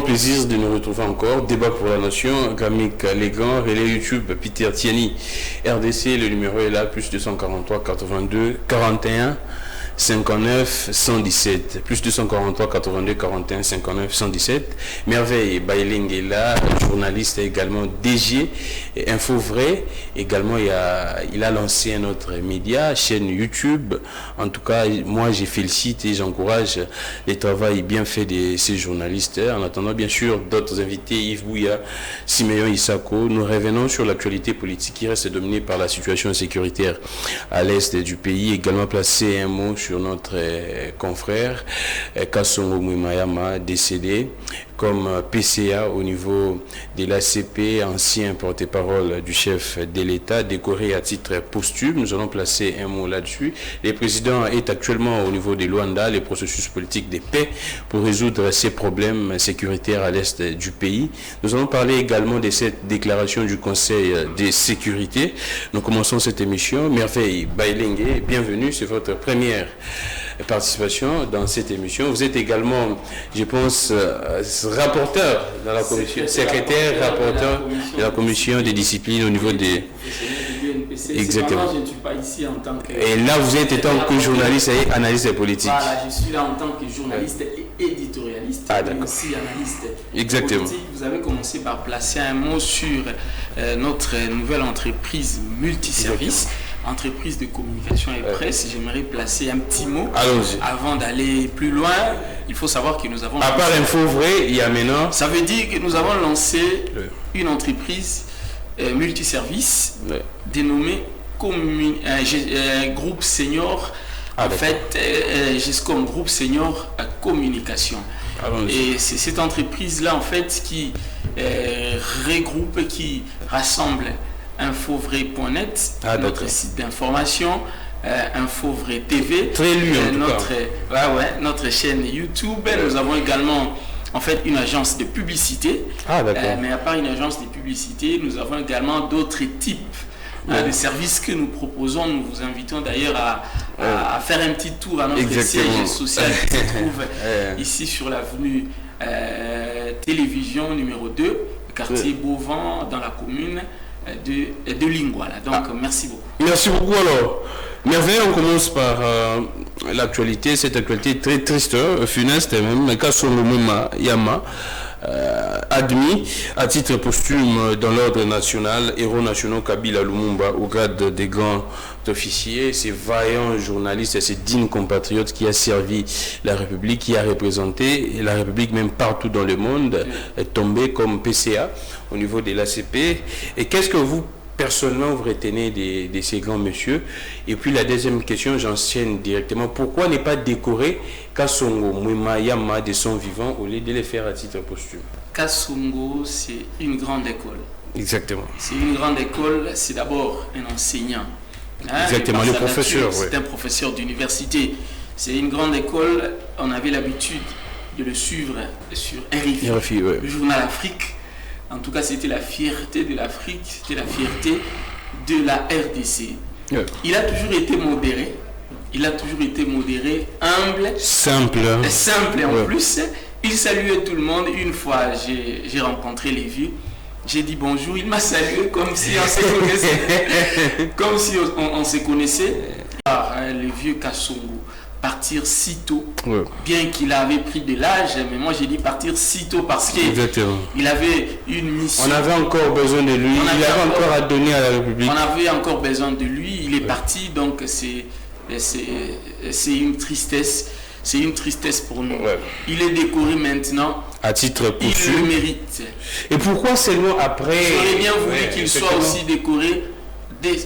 plaisir de nous retrouver encore. Débat pour la nation, Gamik Légan, relais YouTube, Peter Tiani, RDC, le numéro est là, plus 243 82 41 59 117, plus 243 82 41 59 117. Merveille Bailing est là, journaliste également DG, Info Vrai. Également, il a lancé un autre média, chaîne YouTube. En tout cas, moi, je félicite et j'encourage le travail bien fait de ces journalistes. En attendant, bien sûr, d'autres invités, Yves Bouya, Siméon Isako, nous revenons sur l'actualité politique qui reste dominée par la situation sécuritaire à l'est du pays. Également, placer un mot sur notre confrère Kasongo Mouimayama, décédé comme PCA au niveau de l'ACP, ancien porte-parole du chef de l'État, décoré à titre posthume. Nous allons placer un mot là-dessus. Le président est actuellement au niveau de Luanda, les processus politiques de paix pour résoudre ces problèmes sécuritaires à l'est du pays. Nous allons parler également de cette déclaration du Conseil de sécurité. Nous commençons cette émission. Merveille Bailengue, bienvenue, c'est votre première participation dans cette émission. Vous êtes également, je pense, rapporteur dans la commission, secrétaire, rapporteur de la commission des disciplines au niveau des... Exactement. Je ne suis pas ici en tant que... Et là, vous êtes en tant que journaliste et analyste politique. Voilà, je suis là en tant que journaliste et éditorialiste, mais aussi analyste. Exactement. Politique. Vous avez commencé par placer un mot sur notre nouvelle entreprise multiservice. Exactement. Entreprise de communication et presse. J'aimerais placer un petit mot avant d'aller plus loin. Il faut savoir que nous avons... À part Info Vrai, il y a maintenant... Ça veut dire que nous avons lancé une entreprise multiservice dénommée Groupe Senior. En fait, GESCOM Groupe Senior Communication. Et c'est cette entreprise-là, en fait, qui regroupe, qui rassemble infovray.net, notre site d'information, Infovray TV, très lu, notre chaîne YouTube. Nous avons également en fait une agence de publicité, mais à part une agence de publicité, nous avons également d'autres types de services que nous proposons. Nous vous invitons d'ailleurs à faire un petit tour à notre siège social qui se trouve ici sur l'avenue Télévision numéro 2, quartier Beauvant, dans la commune de Lingouala. Donc merci beaucoup. Merci beaucoup. Alors, Merveille, on commence par l'actualité, cette actualité très triste, funeste même, Kasongo Mouimayama, admis à titre posthume dans l'ordre national, héros national Kabila Lumumba au grade des grands officiers. C'est vaillant journaliste et c'est digne compatriote qui a servi la République, qui a représenté la République même partout dans le monde, est tombé comme PCA au niveau de l'ACP. Et qu'est-ce que vous personnellement vous retenez de ces grands messieurs? Et puis la deuxième question, j'enchaîne directement. Pourquoi ne pas décorer Kasongo Mouimayama de son vivant au lieu de le faire à titre posthume? Kasongo, c'est une grande école. Exactement. C'est une grande école, c'est d'abord un enseignant. Exactement, le professeur. C'est un professeur d'université. C'est une grande école, on avait l'habitude de le suivre sur RFI, le journal Afrique. En tout cas, c'était la fierté de l'Afrique, c'était la fierté de la RDC. Il a toujours été modéré. Humble. Simple. Simple en plus. Il saluait tout le monde. Une fois, j'ai rencontré les vieux. J'ai dit bonjour. Il m'a salué comme si on se connaissait. Comme si on se connaissait. Le vieux Kasongo. Partir si tôt, bien qu'il avait pris de l'âge, mais moi j'ai dit partir si tôt parce qu'il avait une mission. On avait encore besoin de lui, il avait encore à donner à la République. On avait encore besoin de lui, il est parti, donc c'est une tristesse. C'est une tristesse pour nous. Il est décoré maintenant. À titre posthume. Il le mérite. Et pourquoi seulement après? J'aurais bien voulu qu'il soit aussi décoré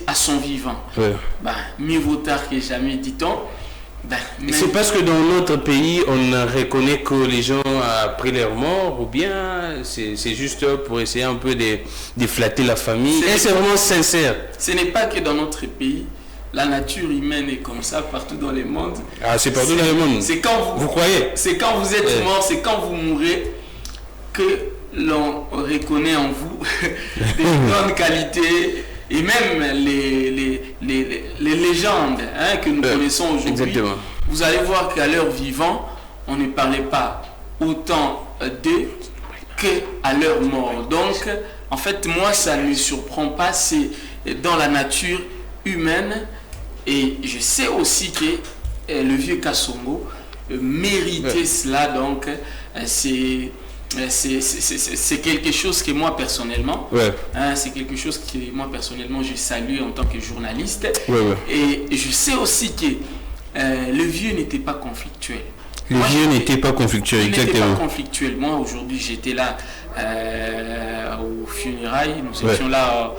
à son vivant. Mieux vaut tard que jamais, dit-on. C'est parce que dans notre pays, on ne reconnaît que les gens après leur mort, ou bien c'est juste pour essayer un peu de flatter la famille. Et c'est vraiment sincère. Ce n'est pas que dans notre pays. La nature humaine est comme ça partout dans le monde. C'est partout dans le monde. C'est quand vous croyez? C'est quand vous êtes mort, c'est quand vous mourrez que l'on reconnaît en vous des grandes qualités. Et même les légendes que nous connaissons aujourd'hui, vous allez voir qu'à leur vivant, on ne parlait pas autant d'eux qu'à leur mort. Donc, en fait, moi, ça ne me surprend pas, c'est dans la nature humaine. Et je sais aussi que le vieux Kassongo méritait cela. Donc, c'est quelque chose que moi, personnellement, c'est quelque chose que moi, personnellement, je salue en tant que journaliste. Et je sais aussi que le vieux n'était pas conflictuel. Le vieux n'était pas conflictuel, exactement. Il n'était pas conflictuel. Moi, aujourd'hui, j'étais là aux funérailles. Nous étions là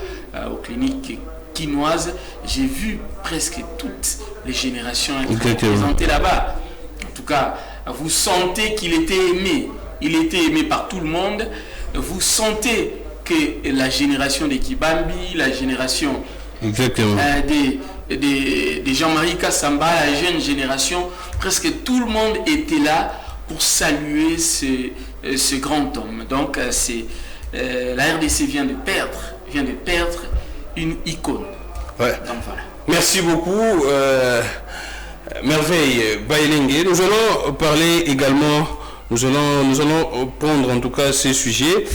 aux cliniques quinoises. J'ai vu presque toutes les générations être représentées là-bas. En tout cas, vous sentez qu'il était aimé. Il était aimé par tout le monde. Vous sentez que la génération des Kibambi, la génération des Jean-Marie Kassamba, la jeune génération, presque tout le monde était là pour saluer ce grand homme. Donc, la RDC vient de perdre une icône. Donc, voilà. Merci beaucoup, Merveille Bayelengue. Nous allons parler également, nous allons prendre en tout cas ces sujets.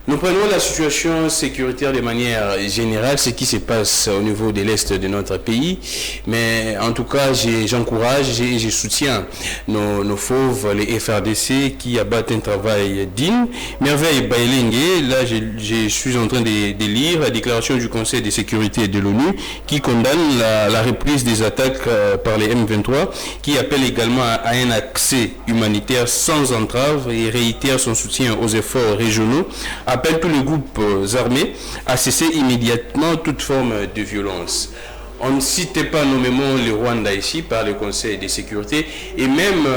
Nous prenons la situation sécuritaire de manière générale, ce qui se passe au niveau de l'Est de notre pays. Mais en tout cas, j'encourage et je soutiens nos fauves, les FRDC, qui abattent un travail digne. Merveille Bayelengue, là je suis en train de lire la déclaration du Conseil de sécurité de l'ONU qui condamne la reprise des attaques par les M23, qui appelle également à un accès humanitaire sans entrave et réitère son soutien aux efforts régionaux. Appelle tous les groupes armés à cesser immédiatement toute forme de violence. On ne citait pas nommément le Rwanda ici par le Conseil de sécurité et même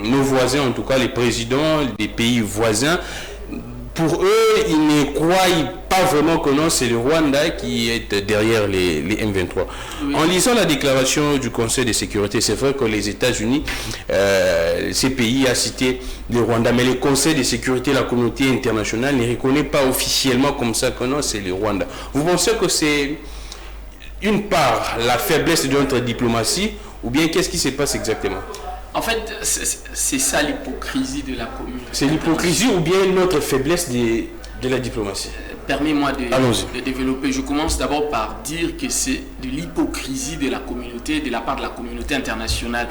nos voisins, en tout cas les présidents des pays voisins. Pour eux, ils ne croient pas vraiment que non, c'est le Rwanda qui est derrière les M23. Oui. En lisant la déclaration du Conseil de sécurité, c'est vrai que les États-Unis, ces pays a cité le Rwanda, mais le Conseil de sécurité, la communauté internationale ne reconnaît pas officiellement comme ça que non, c'est le Rwanda. Vous pensez que c'est une part la faiblesse de notre diplomatie ou bien qu'est-ce qui se passe exactement? En fait, c'est ça l'hypocrisie de la communauté. C'est l'hypocrisie ou bien notre faiblesse de la diplomatie? Permets-moi de développer. Je commence d'abord par dire que c'est de l'hypocrisie de la communauté, de la part de la communauté internationale.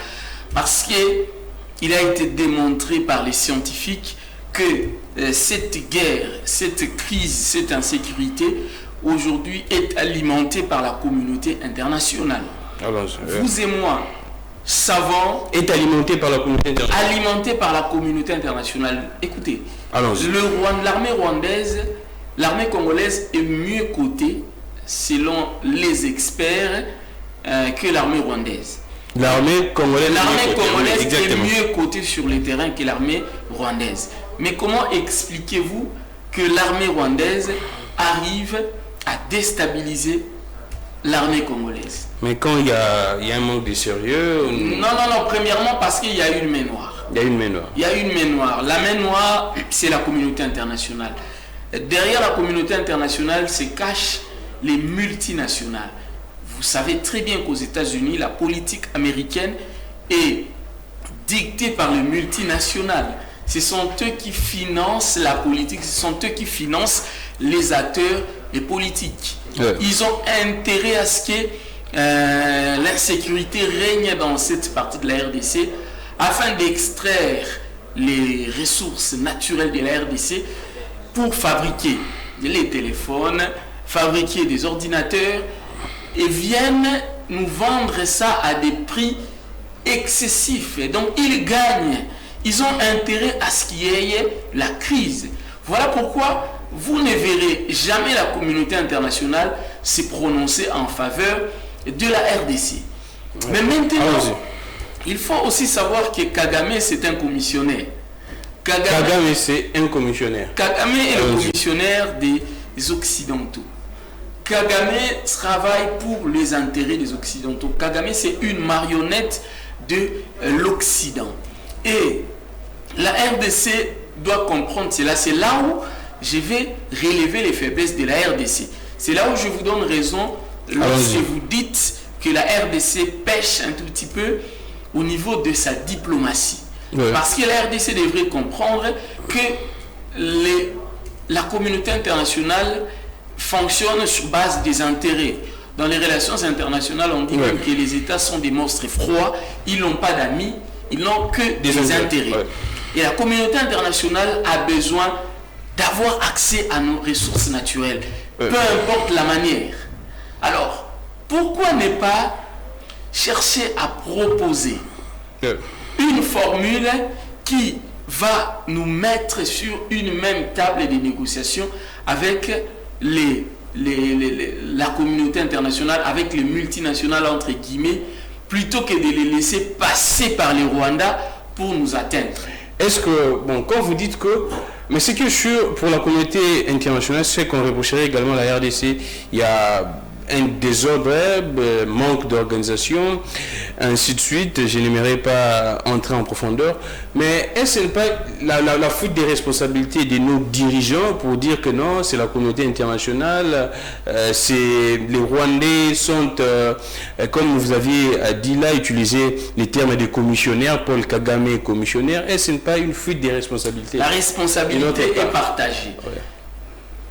Parce qu'il a été démontré par les scientifiques que cette guerre, cette crise, cette insécurité, aujourd'hui est alimentée par la communauté internationale. Vous et moi, savants, est alimenté par la communauté internationale. Alimenté par la communauté internationale. Écoutez, l'armée rwandaise, l'armée congolaise est mieux cotée, selon les experts, que l'armée rwandaise. L'armée congolaise est mieux cotée sur le terrain que l'armée rwandaise. Mais comment expliquez-vous que l'armée rwandaise arrive à déstabiliser l'armée congolaise? Mais quand il y a un manque de sérieux... Non, premièrement parce qu'il y a une main noire. Il y a une main noire. La main noire, c'est la communauté internationale. Derrière la communauté internationale se cachent les multinationales. Vous savez très bien qu'aux États-Unis, la politique américaine est dictée par les multinationales. Ce sont eux qui financent la politique, ce sont eux qui financent les acteurs et politiques. Ils ont intérêt à ce que l'insécurité règne dans cette partie de la RDC afin d'extraire les ressources naturelles de la RDC pour fabriquer les téléphones, fabriquer des ordinateurs et viennent nous vendre ça à des prix excessifs. Et donc ils gagnent. Ils ont intérêt à ce qu'il y ait la crise. Voilà pourquoi vous ne verrez jamais la communauté internationale se prononcer en faveur de la RDC. Mais maintenant, il faut aussi savoir que Kagame, c'est un commissionnaire. Kagame, c'est un commissionnaire. Kagame est le commissionnaire des Occidentaux. Kagame travaille pour les intérêts des Occidentaux. Kagame, c'est une marionnette de l'Occident. Et la RDC doit comprendre cela. C'est là où je vais relever les faiblesses de la RDC. C'est là où je vous donne raison lorsque vous dites que la RDC pêche un tout petit peu au niveau de sa diplomatie. Parce que la RDC devrait comprendre que la communauté internationale fonctionne sur base des intérêts. Dans les relations internationales, on dit même que les États sont des monstres froids, ils n'ont pas d'amis, ils n'ont que des intérêts. Ouais. Et la communauté internationale a besoin d'avoir accès à nos ressources naturelles, peu importe la manière. Alors, pourquoi ne pas chercher à proposer une formule qui va nous mettre sur une même table de négociation avec la communauté internationale, avec les multinationales entre guillemets, plutôt que de les laisser passer par les Rwandais pour nous atteindre. Est-ce que, bon, quand vous dites que, mais c'est que sûr, pour la communauté internationale, c'est qu'on reprocherait également à la RDC, il y a un désordre, manque d'organisation, ainsi de suite. Je n'aimerais pas entrer en profondeur, mais est-ce pas la fuite des responsabilités de nos dirigeants pour dire que non, c'est la communauté internationale, les Rwandais sont, comme vous aviez dit là, utilisé les termes de commissionnaires, Paul Kagame est commissionnaire, est-ce pas une fuite des responsabilités? La responsabilité est partagée. Ouais.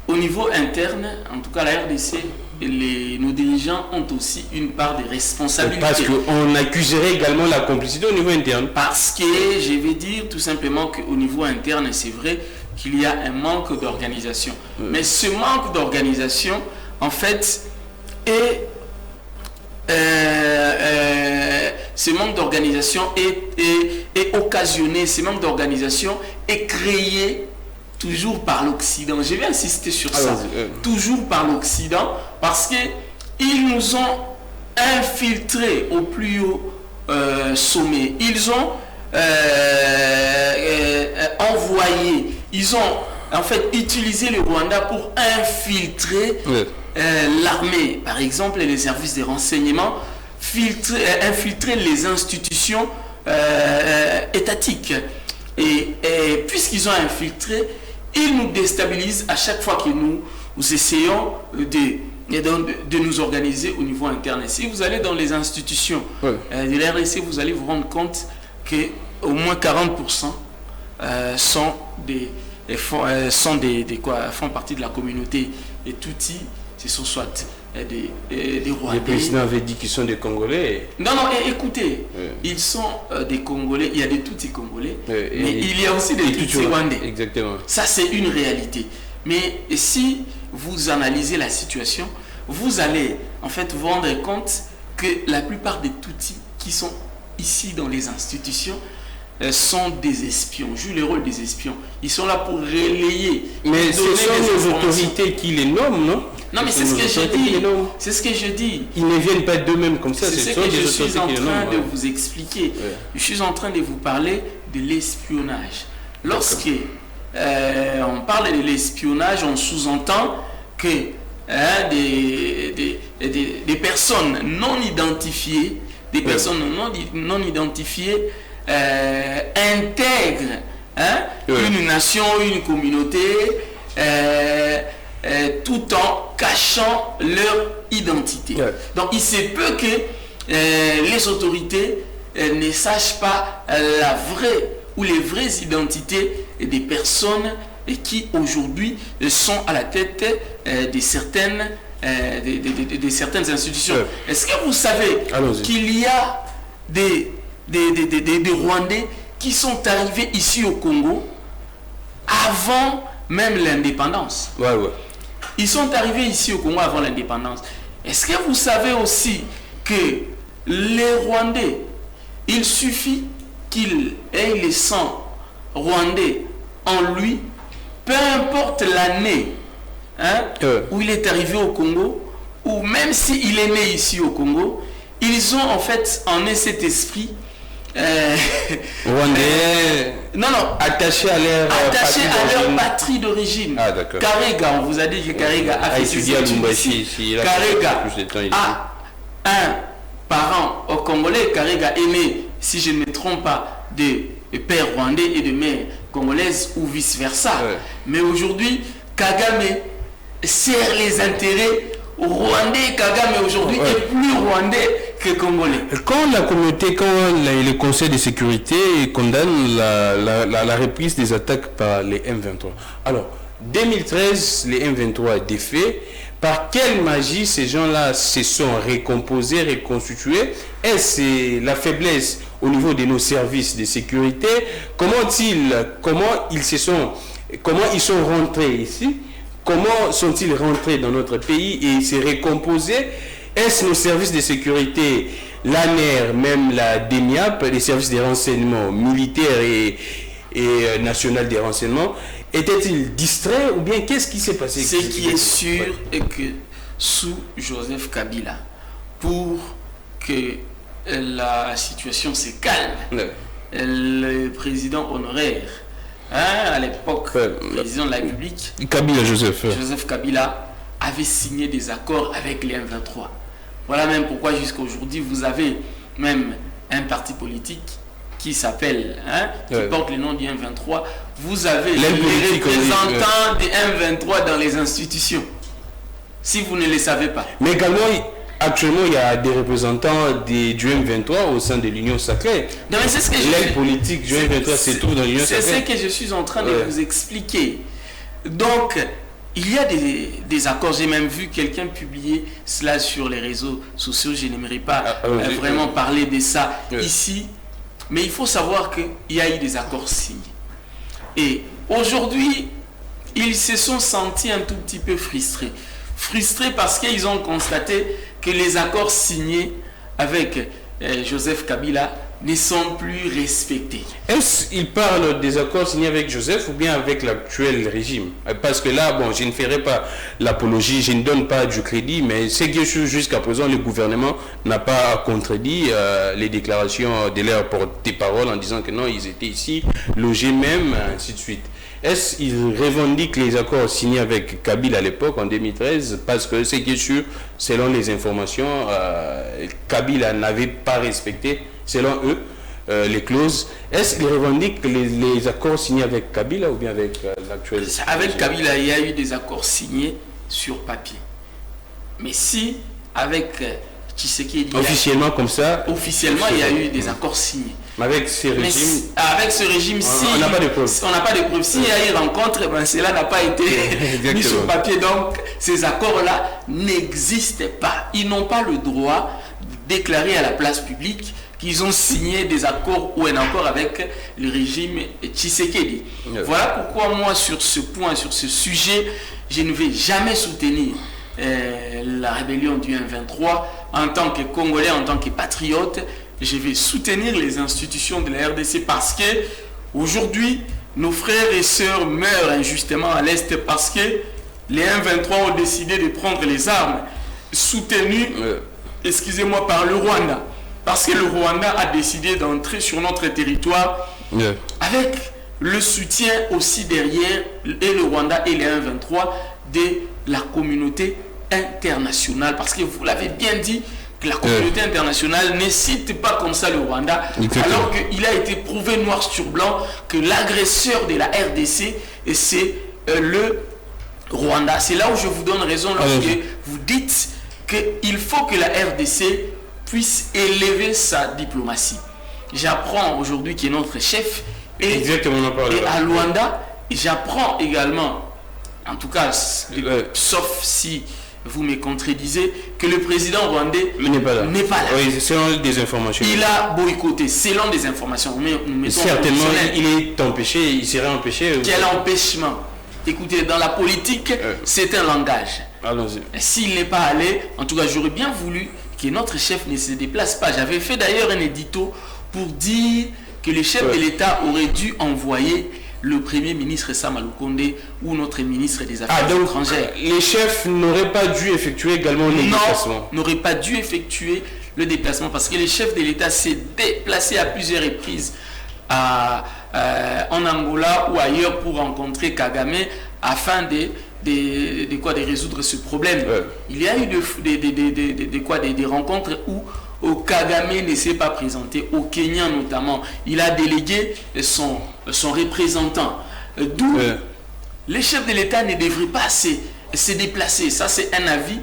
Au niveau interne, en tout cas la RDC, nos dirigeants ont aussi une part de responsabilité. Parce qu'on accuserait également la complicité au niveau interne. Parce que je vais dire tout simplement qu'au niveau interne, c'est vrai qu'il y a un manque d'organisation. Mais ce manque d'organisation, en fait, est occasionné, ce manque d'organisation est créé toujours par l'Occident. Je vais insister sur ça. Toujours par l'Occident, parce qu'ils nous ont infiltrés au plus haut sommet. Ils ont envoyé, ils ont en fait utilisé le Rwanda pour infiltrer l'armée, par exemple les services de renseignement, infiltrer les institutions étatiques. Et puisqu'ils ont infiltré, ils nous déstabilisent à chaque fois que nous essayons de nous organiser au niveau interne. Et si vous allez dans les institutions de la RDC, vous allez vous rendre compte qu'au moins 40% font partie de la communauté. Et Tutsi, ce sont soit des Rwandais. Le président avait dit qu'ils sont des Congolais. Non, écoutez, ils sont des Congolais, il y a des Tutsis Congolais, mais il y a aussi des Tutsis Rwandais. Exactement. Ça, c'est une réalité. Mais si vous analysez la situation, vous allez en fait vous rendre compte que la plupart des Tutsis qui sont ici dans les institutions sont des espions, jouent le rôle des espions. Ils sont là pour relayer. Mais ce sont les autorités qui les nomment, non? Non, mais c'est ce que je dis. C'est ce que je dis. Ils ne viennent pas d'eux-mêmes comme ça. C'est ce que je suis en train de vous expliquer. Je suis en train de vous parler de l'espionnage. Lorsque on parle de l'espionnage, on sous-entend que des personnes non identifiées, non identifiées intègrent une nation, une communauté, tout en cachant leur identité. Donc il se peut que les autorités ne sachent pas la vraie ou les vraies identités des personnes qui aujourd'hui sont à la tête de certaines institutions. Est-ce que vous savez qu'il y a des Rwandais qui sont arrivés ici au Congo avant même l'indépendance? Ils sont arrivés ici au Congo avant l'indépendance. Est-ce que vous savez aussi que les Rwandais, il suffit qu'il ait le sang rwandais en lui, peu importe l'année où il est arrivé au Congo, ou même s'il est né ici au Congo, ils ont en fait en eux cet esprit Rwandais, attaché à leur patrie d'origine. Karega, on vous a dit que Karega a fait étudié à Lumbashi. Karega a un parent au Congolais. Karega est né, si je ne me trompe pas, de père rwandais et de mère congolaise ou vice versa. Mais aujourd'hui, Kagame sert les intérêts rwandais. Kagame aujourd'hui est plus rwandais que Congolais. Quand la communauté, le Conseil de sécurité condamne la reprise des attaques par les M23. Alors, 2013, les M23 étaient faits. Par quelle magie ces gens-là se sont récomposés, reconstitués? Est-ce la faiblesse au niveau de nos services de sécurité? Comment ils sont rentrés ici? Comment sont-ils rentrés dans notre pays et se récomposés? Est-ce nos services de sécurité, l'ANER, même la DENIAP, les services de renseignement militaires et national des renseignements, étaient-ils distraits ou bien qu'est-ce qui s'est passé? Ce qui est sûr est que sous Joseph Kabila, pour que la situation se calme, le président honoraire, à l'époque, président de la République, Joseph Kabila avait signé des accords avec les M23. Voilà même pourquoi jusqu'à aujourd'hui, vous avez même un parti politique qui s'appelle, qui porte le nom du M23. Vous avez les représentants des M23 dans les institutions. Si vous ne les savez pas. Mais également, actuellement, il y a des représentants du M23 au sein de l'Union sacrée. Non, mais c'est ce que l'aile politique du M23 se trouve dans l'Union sacrée. C'est ce que je suis en train de vous expliquer. Donc, il y a des accords. J'ai même vu quelqu'un publier cela sur les réseaux sociaux. Je n'aimerais pas vraiment parler de ça ici. Mais il faut savoir qu'il y a eu des accords signés. Et aujourd'hui, ils se sont sentis un tout petit peu frustrés. Frustrés parce qu'ils ont constaté que les accords signés avec Joseph Kabila ne sont plus respectés. Est-ce qu'il parle des accords signés avec Joseph ou bien avec l'actuel régime? Parce que là, bon, je ne ferai pas l'apologie, je ne donne pas du crédit, mais c'est que jusqu'à présent, le gouvernement n'a pas contredit les déclarations de leur porte-parole en disant que non, ils étaient ici, logés même, ainsi de suite. Est-ce qu'ils revendiquent les accords signés avec Kabila à l'époque, en 2013? Parce que c'est que sûr, selon les informations, Kabila n'avait pas respecté, selon eux, les clauses. Est-ce qu'ils revendiquent les accords signés avec Kabila ou bien avec l'actuel? Avec Kabila, il y a eu des accords signés sur papier. Mais si, avec Tshisekedi... Officiellement comme ça? Officiellement, il y a eu des accords signés. Mais avec ce régime... Avec ce régime, on n'a pas de preuves. On n'a pas de preuves. S'il y a eu rencontre, cela n'a pas été mis sur papier. Donc, ces accords-là n'existent pas. Ils n'ont pas le droit de déclarer à la place publique qu'ils ont signé des accords ou un accord avec le régime Tshisekedi. Voilà pourquoi moi, sur ce point, sur ce sujet, je ne vais jamais soutenir la rébellion du M23 en tant que Congolais, en tant que patriote. Je vais soutenir les institutions de la RDC parce que aujourd'hui, nos frères et sœurs meurent injustement à l'Est parce que les M23 ont décidé de prendre les armes soutenues, excusez-moi, par le Rwanda. Parce que le Rwanda a décidé d'entrer sur notre territoire avec le soutien aussi derrière et le Rwanda et les M23 de la communauté internationale. Parce que vous l'avez bien dit, que la communauté internationale ne cite pas comme ça le Rwanda, alors qu'il a été prouvé noir sur blanc que l'agresseur de la RDC, c'est le Rwanda. C'est là où je vous donne raison lorsque vous dites qu'il faut que la RDC puisse élever sa diplomatie. J'apprends aujourd'hui qu'il est notre chef et à Luanda, j'apprends également, en tout cas, sauf si vous me contredisez, que le président rwandais n'est pas là. Oui, selon des informations. Il a boycotté, selon des informations. Certainement, il est empêché, il serait empêché. Quel empêchement? Écoutez, dans la politique, c'est un langage. Allons-y. S'il n'est pas allé, en tout cas, j'aurais bien voulu que notre chef ne se déplace pas. J'avais fait d'ailleurs un édito pour dire que le chef de l'État aurait dû envoyer le premier ministre Sama Lukonde ou notre ministre des Affaires étrangères. Les chefs n'auraient pas dû effectuer également le déplacement? Non, n'auraient pas dû effectuer le déplacement parce que le chef de l'État s'est déplacé à plusieurs reprises en Angola ou ailleurs pour rencontrer Kagame afin de résoudre ce problème. Il y a eu des rencontres où Kagame ne s'est pas présenté, au Kenya notamment. Il a délégué son représentant. D'où les chefs de l'État ne devraient pas se déplacer. Ça, c'est un avis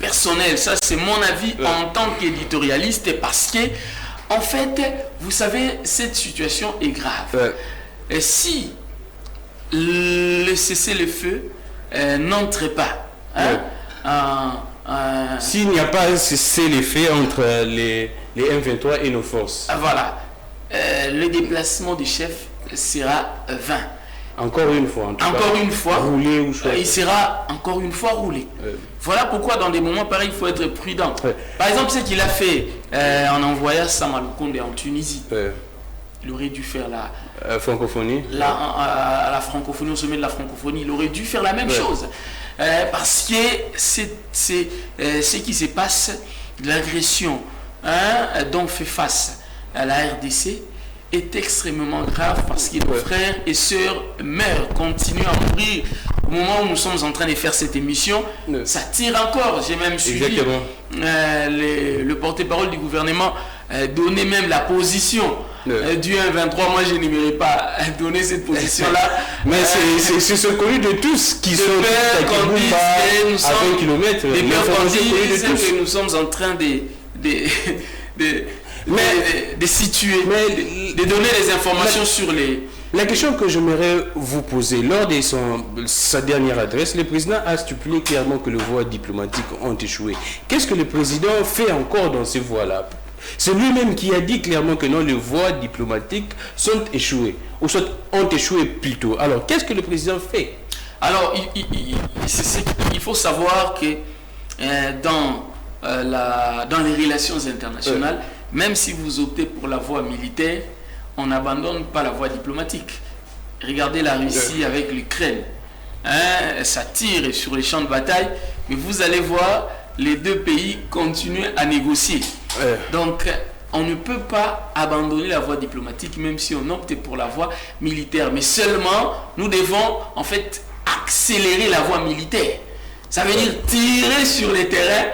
personnel, ça c'est mon avis en tant qu'éditorialiste, parce que, en fait, vous savez, cette situation est grave. Et si le cessez-le-feu n'entre pas, s'il n'y a pas un cessez-le-feu entre les M23 et nos forces, voilà, le déplacement du chef sera vain. Encore une fois, roulé ou il sera encore une fois roulé. Voilà pourquoi dans des moments pareils, il faut être prudent. Par exemple, ce qu'il a fait en envoyant Sama Lukonde en Tunisie. Il aurait dû faire la francophonie. La francophonie, au sommet de la francophonie, il aurait dû faire la même chose. Parce que c'est ce qui se passe, l'agression dont fait face à la RDC est extrêmement grave, parce que nos frères et sœurs meurent, continuent à mourir. Au moment où nous sommes en train de faire cette émission, ça tire encore. J'ai même suivi le porte-parole du gouvernement donner même la position du 1-23. Moi, je n'aimerais pas donner cette position-là. Mais c'est connu de tous qui sont à 20 km. Les pères que nous sommes en train de situer, de donner des informations sur les... La question que j'aimerais vous poser, lors de sa dernière adresse, le président a stipulé clairement que les voies diplomatiques ont échoué. Qu'est-ce que le président fait encore dans ces voies-là? C'est lui-même qui a dit clairement que non, les voies diplomatiques sont échouées, ou soit ont échoué plutôt. Alors, qu'est-ce que le président fait? Alors, il faut savoir que dans les relations internationales, même si vous optez pour la voie militaire, on n'abandonne pas la voie diplomatique. Regardez la Russie avec l'Ukraine. Ça tire sur les champs de bataille, mais vous allez voir les deux pays continuer à négocier. Donc, on ne peut pas abandonner la voie diplomatique, même si on opte pour la voie militaire. Mais seulement, nous devons en fait accélérer la voie militaire. Ça veut dire tirer sur les terrains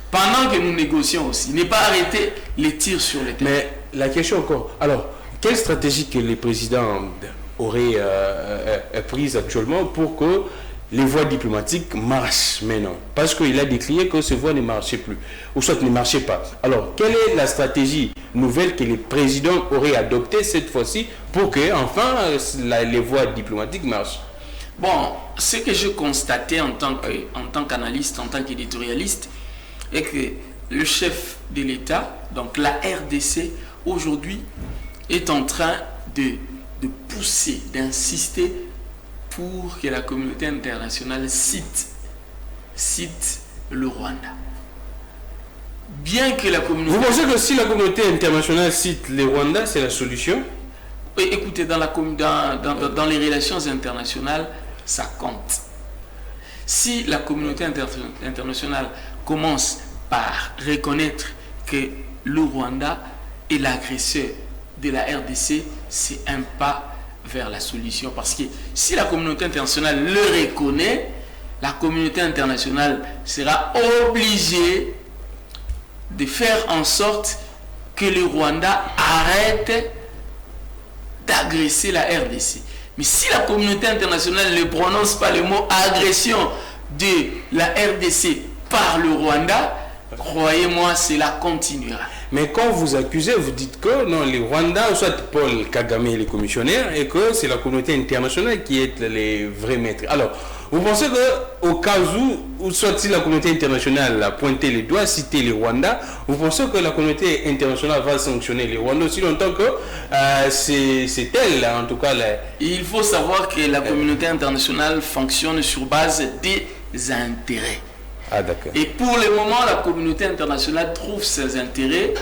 pendant que nous négocions aussi. Ne pas arrêter les tirs sur les terrains. Mais la question encore, alors, quelle stratégie que les présidents auraient prise actuellement pour que les voies diplomatiques marchent maintenant? Parce qu'il a déclaré que ces voies ne marchaient plus, ou soit ne marchaient pas. Alors, quelle est la stratégie nouvelle que les présidents auraient adoptée cette fois-ci pour que, enfin, les voies diplomatiques marchent? Bon, ce que je constatais en tant qu'analyste, en tant qu'éditorialiste, est que le chef de l'État, donc la RDC, aujourd'hui, est en train de pousser, d'insister pour que la communauté internationale cite le Rwanda. Bien que la communauté... Vous pensez que si la communauté internationale cite le Rwanda, c'est la solution? Oui, écoutez, dans les relations internationales, ça compte. Si la communauté internationale commence par reconnaître que le Rwanda est l'agresseur de la RDC, c'est un pas vers la solution. Parce que si la communauté internationale le reconnaît, la communauté internationale sera obligée de faire en sorte que le Rwanda arrête d'agresser la RDC. Mais si la communauté internationale ne prononce pas le mot agression de la RDC par le Rwanda, croyez-moi, cela continuera. Mais quand vous accusez, vous dites que non, les Rwandais, soit Paul Kagame les commissionnaires, et que c'est la communauté internationale qui est les vrais maîtres. Alors, vous pensez qu'au cas où, soit si la communauté internationale a pointé les doigts, cité les Rwandais, vous pensez que la communauté internationale va sanctionner les Rwandais aussi longtemps que c'est elle, en tout cas. Il faut savoir que la communauté internationale fonctionne sur base des intérêts. Ah, d'accord. Et pour le moment, la communauté internationale trouve ses intérêts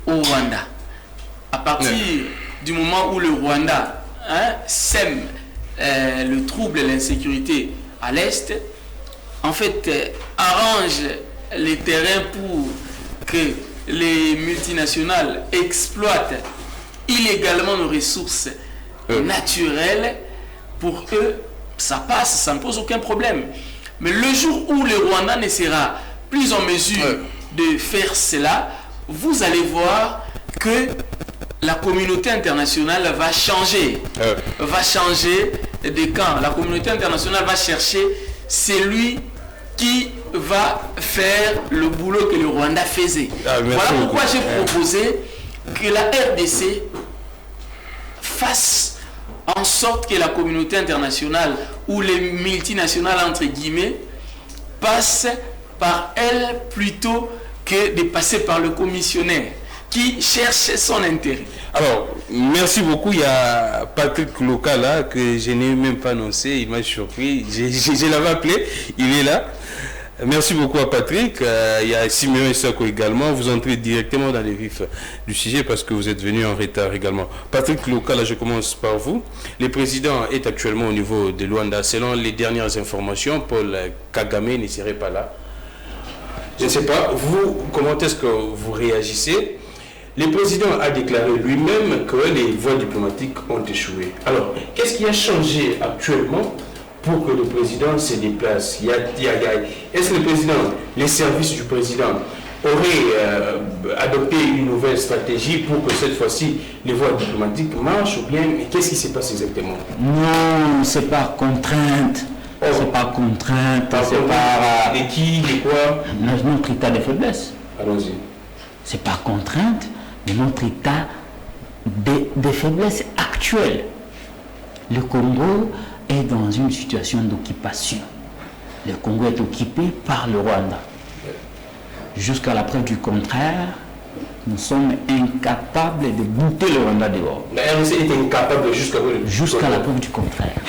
au Rwanda. À partir du moment où le Rwanda sème le trouble et l'insécurité à l'Est, en fait, arrange les terrains pour que les multinationales exploitent illégalement nos ressources naturelles, pour eux, ça passe, ça ne pose aucun problème. Mais le jour où le Rwanda ne sera plus en mesure de faire cela, vous allez voir que la communauté internationale va changer. Va changer de camp. La communauté internationale va chercher celui qui va faire le boulot que le Rwanda faisait. Voilà pourquoi j'ai proposé que la RDC fasse en sorte que la communauté internationale ou les multinationales entre guillemets passent par elle plutôt que de passer par le commissionnaire qui cherche son intérêt. Alors, merci beaucoup. Il y a Patrick Loka là, que je n'ai même pas annoncé, il m'a surpris. Je l'avais appelé, il est là. Merci beaucoup à Patrick. Il y a Simeon Essako également. Vous entrez directement dans les vifs du sujet parce que vous êtes venu en retard également. Patrick Loka, là je commence par vous. Le président est actuellement au niveau de Luanda. Selon les dernières informations, Paul Kagame ne serait pas là. Je ne sais pas, vous, comment est-ce que vous réagissez? Le président a déclaré lui-même que les voies diplomatiques ont échoué. Alors, qu'est-ce qui a changé actuellement pour que le président se déplace? Est-ce que le président, les services du président auraient adopté une nouvelle stratégie pour que cette fois-ci les voies diplomatiques marchent ou bien qu'est-ce qui se passe exactement? Non, c'est pas contrainte. C'est pas contrainte. C'est pas... De qui, de quoi? Notre état de faiblesse. Allons-y. C'est pas contrainte, mais notre état de faiblesse actuelle. Le Congo est dans une situation d'occupation. Le Congo est occupé par le Rwanda. Jusqu'à la preuve du contraire, nous sommes incapables de bouter le Rwanda dehors. La RDC est incapable jusqu'à la preuve du contraire.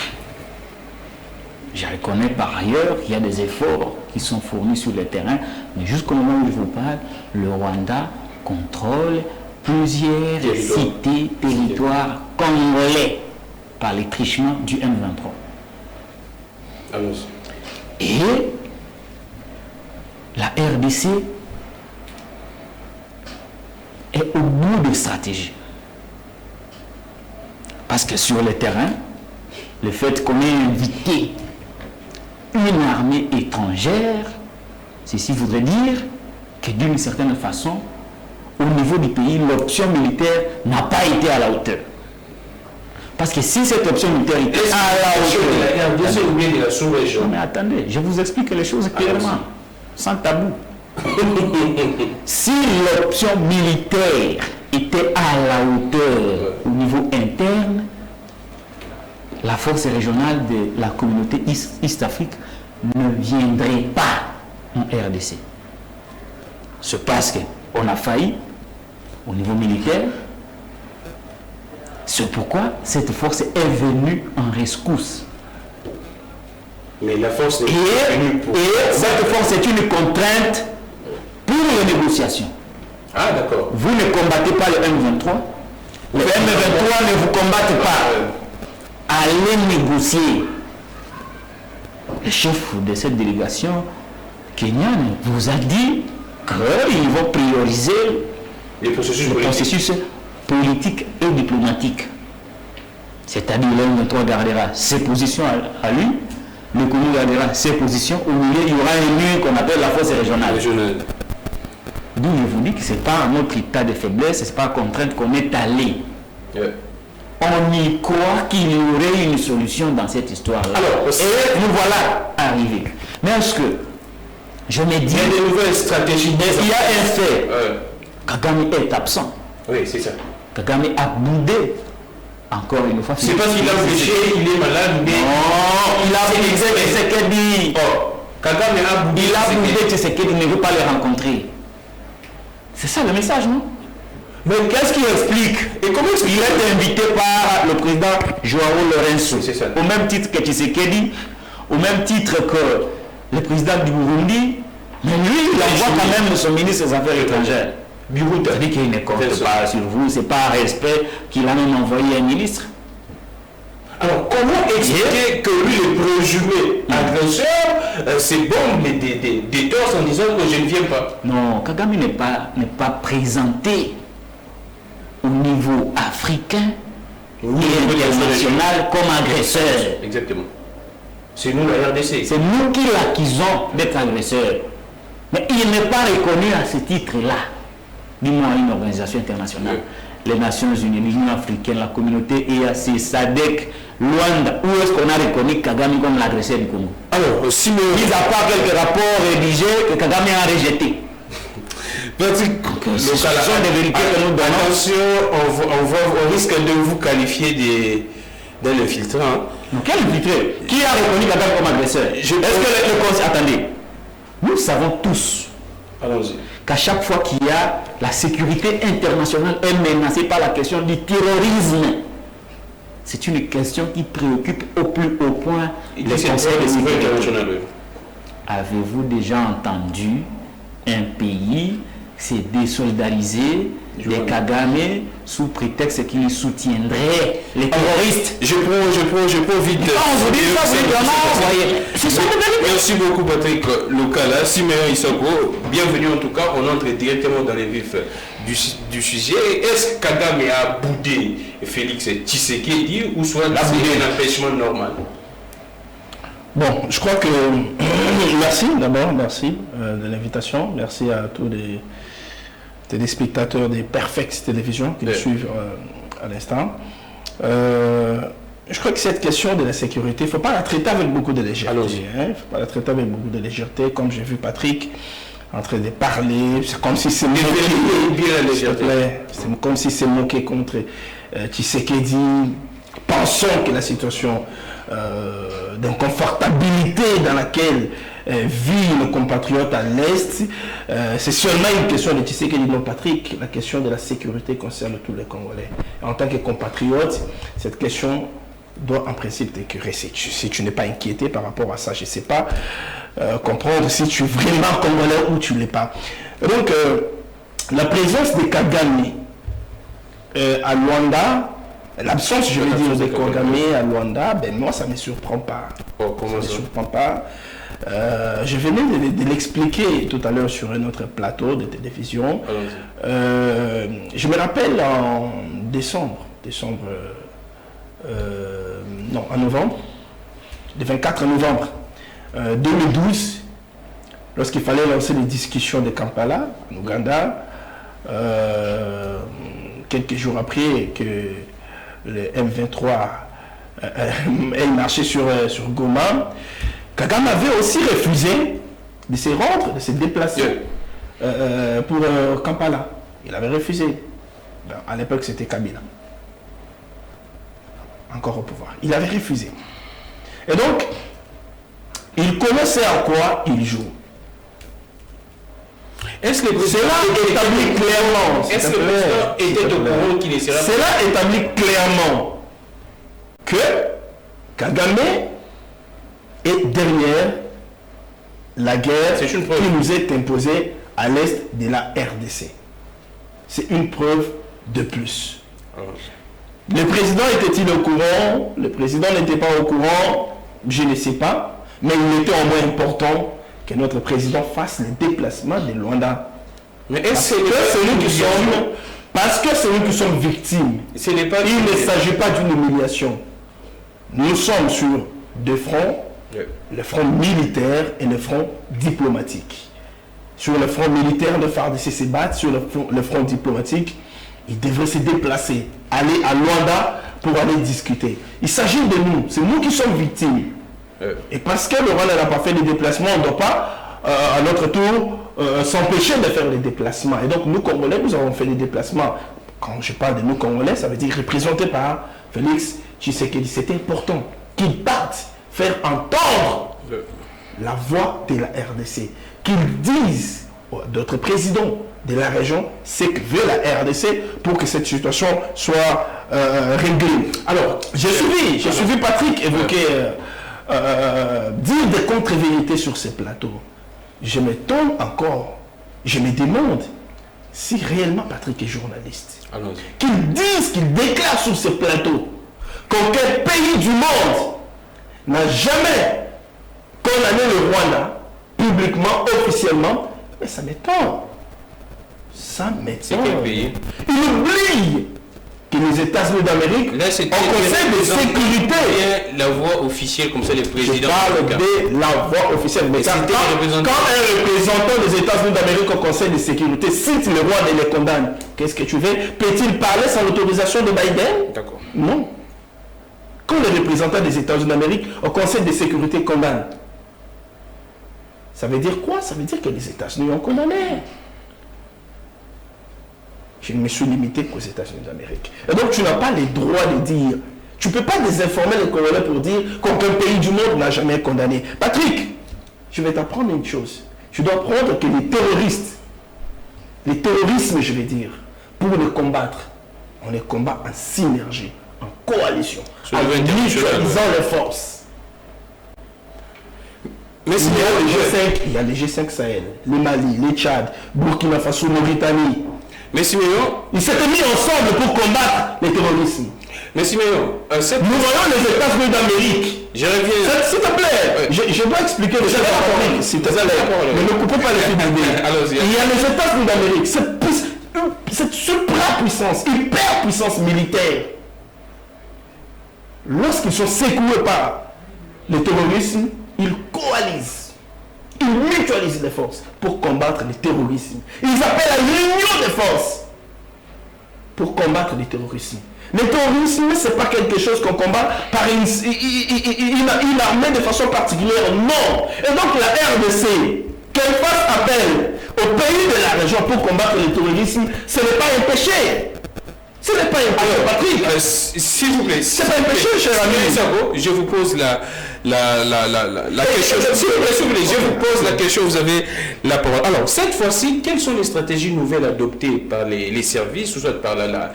Je reconnais par ailleurs qu'il y a des efforts qui sont fournis sur le terrain, mais jusqu'au moment où je vous parle, le Rwanda contrôle plusieurs cités, territoires congolais par les trichements du M23. Et la RDC est au bout de stratégie. Parce que sur le terrain, le fait qu'on ait invité une armée étrangère, ceci voudrait dire que d'une certaine façon, au niveau du pays, l'option militaire n'a pas été à la hauteur. Parce que si cette option militaire était à la hauteur... ou bien de la sous-région. Non mais attendez, je vous explique les choses clairement, sans tabou. Si l'option militaire était à la hauteur au niveau interne, la force régionale de la communauté East Afrique ne viendrait pas en RDC. C'est parce qu'on a failli au niveau militaire. C'est pourquoi cette force est venue en rescousse. Mais la force n'est pas venue pour... Et cette force est une contrainte pour les négociations. Ah d'accord. Vous ne combattez pas le M23. Le M23 ne vous combatte pas. Allez négocier. Le chef de cette délégation kenyane vous a dit qu'ils vont prioriser les processus politiques et diplomatiques. C'est-à-dire le M23 gardera ses positions à lui, le Congo gardera ses positions, au milieu il y aura un mur qu'on appelle la force régionale. D'où je vous dis que ce n'est pas notre état de faiblesse, ce n'est pas contrainte qu'on est allé. On y croit qu'il y aurait une solution dans cette histoire-là. Et nous voilà arrivés. Mais est-ce que je me dis... Il y a des nouvelles stratégies. Il y a un fait. Kagame est absent. Oui, c'est ça. Kagame a boudé. Encore une fois. C'est parce qu'il a empêché, il est malade. Mais... Non, il a boudé Tshisekedi. Kagame a boudé. Il a boudé Tshisekedi, il ne veut pas le rencontrer. C'est ça le message, non? Mais qu'est-ce qu'il explique? Et comment est-ce qu'il est invité par le président Joao Lourenço? Au même titre que Tshisekedi, au même titre que le président du Burundi, mais lui, il envoie quand même son ministre des Affaires étrangères. Burundi a dit qu'il ne compte pas sur vous, c'est pas un respect qu'il a même envoyé un ministre. Alors, comment expliquer que lui, le présumé agresseur, c'est bon des torses en disant que je ne viens pas? Non, Kagame n'est pas présenté au niveau africain et international comme agresseur. Exactement. C'est nous la RDC. C'est nous qui l'accusons d'être agresseur. Mais il n'est pas reconnu à ce titre-là, du moins une organisation internationale. les Nations Unies, l'Union africaine, la communauté EAC, SADC, Luanda, où est-ce qu'on a reconnu Kagame comme l'agresseur du Congo? Alors, si mis à part quelques rapports rédigés que Kagame a rejetés. Ce sont des vérités que nous donnons. Attention, on risque de vous qualifier d'un infiltrant. Quel infiltré? Qui a reconnu Kagame comme agresseur? Attendez, nous savons tous qu'à chaque fois qu'il y a la sécurité internationale est menacée par la question du terrorisme, c'est une question qui préoccupe au plus haut point les conseils de sécurité internationale. Avez-vous déjà entendu un pays s'est désolidarisé des Kagame sous prétexte qu'il soutiendrait les terroristes? Je prends vite. Merci beaucoup Patrick Lokala. Siméon Isoko, bienvenue en tout cas. On entre directement dans les vifs du sujet. Est-ce que Kagame a boudé Félix Tshisekedi ou soit c'est un empêchement normal? Bon, je crois que merci d'abord, merci de l'invitation, merci à tous les téléspectateurs des Perfect Télévision qui nous suivent à l'instant. Je crois que cette question de la sécurité, il ne faut pas la traiter avec beaucoup de légèreté. Il ne faut pas la traiter avec beaucoup de légèreté, comme j'ai vu Patrick en train de parler, c'est comme si c'est comme si c'est moqué contre Tshisekedi. Pensons que la situation d'inconfortabilité dans laquelle vivent nos compatriotes à l'Est, c'est seulement une question de Tshisekedi, non Patrick. La question de la sécurité concerne tous les Congolais. En tant que compatriote, cette question doit en principe t'écurer. Si tu n'es pas inquiété par rapport à ça, je ne sais pas comprendre si tu es vraiment Congolais ou tu ne l'es pas. Donc, la présence de Kagame à Luanda, l'absence, je vais dire, de Kagame à Luanda, ben moi, ça ne me surprend pas. Comment ça? Me surprend pas. Je venais de l'expliquer tout à l'heure sur un autre plateau de télévision. Je me rappelle en novembre, le 24 novembre 2012, lorsqu'il fallait lancer les discussions de Kampala, en Ouganda, quelques jours après que le M23 ait marché sur Goma, Kagame avait aussi refusé de se rendre, de se déplacer pour Kampala. Il avait refusé. Ben, à l'époque, c'était Kabila. Encore au pouvoir. Il avait refusé. Et donc, il connaissait à quoi il joue. Est-ce que le président établit clairement, est-ce que le président était au courant qu'il ne sera pas? Cela établit clairement que Kagame est derrière la guerre qui nous est imposée à l'est de la RDC. C'est une preuve de plus. Le président était-il au courant? Le président n'était pas au courant, je ne sais pas, mais il était au moins important que notre président fasse le déplacement de Luanda. Mais est-ce que c'est nous qui sommes victimes? Il ne s'agit pas d'une humiliation. Nous sommes sur deux fronts, le front militaire et le front diplomatique. Sur le front militaire, le FARDC se battre, sur le front diplomatique, il devrait se déplacer, aller à Luanda pour aller discuter. Il s'agit de nous, c'est nous qui sommes victimes. Et parce que le Rwanda n'a pas fait les déplacements, on ne doit pas, à notre tour, s'empêcher de faire les déplacements. Et donc, nous, Congolais, nous avons fait les déplacements. Quand je parle de nous, Congolais, ça veut dire représentés par Félix Tshisekedi. C'était important qu'il parte faire entendre la voix de la RDC. Qu'ils disent d'autres présidents de la région ce que veut la RDC pour que cette situation soit réglée. Alors, j'ai suivi Patrick évoquer... dire des contre-vérités sur ces plateaux. Je m'étonne encore, je me demande si réellement Patrick est journaliste. Qu'il dise, qu'il déclare sur ces plateaux qu'aucun pays du monde n'a jamais condamné le Rwanda publiquement, officiellement. Mais ça m'étonne. Ça m'étonne. C'est quel pays? Il oublie que les États-Unis d'Amérique, au Conseil de sécurité, la voix officielle comme ça, les présidents. Je parle de la voix officielle. Mais quand un représentant des États-Unis d'Amérique au Conseil de sécurité cite le roi et les condamne, qu'est-ce que tu veux? Peut-il parler sans l'autorisation de Biden? D'accord. Non. Quand le représentant des États-Unis d'Amérique au Conseil de sécurité condamne, ça veut dire quoi? Ça veut dire que les États-Unis ont condamné. Je ne me suis limité qu'aux États-Unis d'Amérique. Et donc tu n'as pas le droit de dire, tu ne peux pas désinformer les Congolais pour dire qu'aucun pays du monde n'a jamais condamné. Patrick, je vais t'apprendre une chose. Tu dois apprendre que les terroristes, les terrorismes je vais dire, pour les combattre, on les combat en synergie, en coalition, en mutualisant les forces. Mais il y a les G5 Sahel, le Mali, le Tchad, Burkina Faso, Mauritanie. Mais Siméon, ils s'étaient mis ensemble pour combattre le terrorisme. Mais Siméon, nous voyons les États-Unis d'Amérique. Je reviens. S'il te plaît, je dois expliquer les États-Unis, s'il te plaît. Mais ne coupez pas les fils d'idée. Il y a les États-Unis d'Amérique, cette suprapuissance, hyperpuissance militaire. Lorsqu'ils sont secoués par le terrorisme, ils coalisent. Ils mutualisent les forces pour combattre le terrorisme. Ils appellent à l'union des forces pour combattre le terrorisme. Le terrorisme, ce n'est pas quelque chose qu'on combat par une armée de façon particulière, non. Et donc la RDC, qu'elle fasse appel aux pays de la région pour combattre le terrorisme, ce n'est pas un péché. Ce n'est pas un péché, Patrick. S'il vous plaît. C'est pas un péché, cher ami. Je vous pose la question. S'il vous plaît, je vous pose la question, vous avez la parole. Alors, cette fois-ci, quelles sont les stratégies nouvelles adoptées par les services, ou soit par la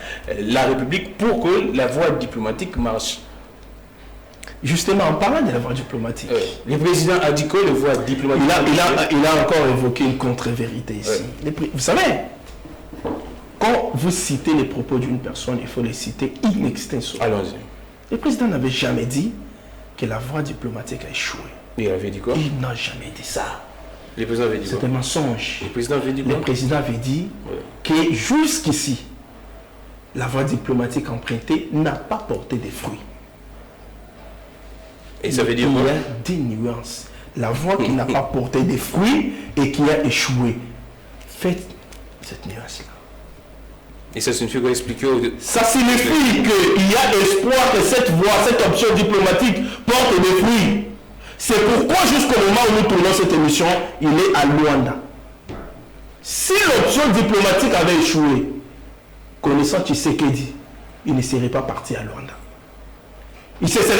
République, pour que la voie diplomatique marche? Justement, en parlant de la voie diplomatique, le président a dit que la voie diplomatique... Il a encore évoqué une contre-vérité ici. Vous savez, quand vous citez les propos d'une personne, il faut les citer in extenso. Allons-y. Le président n'avait jamais dit que la voie diplomatique a échoué. Il avait dit quoi? Il n'a jamais dit ça. Le président avait dit quoi? C'est un mensonge. Le président avait dit quoi? Le président avait dit que jusqu'ici, la voie diplomatique empruntée n'a pas porté des fruits. Et ça veut dire quoi? Il y a des nuances. La voie qui n'a pas porté des fruits et qui a échoué. Faites cette nuance-là. Et ça signifie quoi? Expliquer Ça signifie qu'il y a espoir que cette voie, cette option diplomatique porte des fruits. C'est pourquoi jusqu'au moment où nous tournons cette émission, il est à Luanda. Si l'option diplomatique avait échoué, connaissant Tshisekedi, il ne serait pas parti à Luanda. Il se serait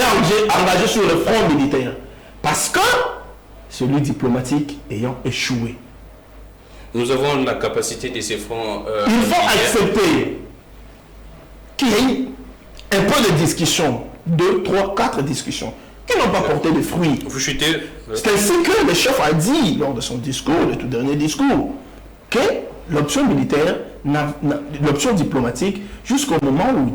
engagé sur le front militaire. Parce que celui diplomatique ayant échoué. Nous avons la capacité de ces fronts... il faut accepter qu'il y ait un peu de discussion, 2, 3, 4 discussions, qui n'ont pas porté de fruits. Vous chutez. C'est ainsi que le chef a dit lors de son discours, le tout dernier discours, que l'option militaire, l'option diplomatique, jusqu'au moment où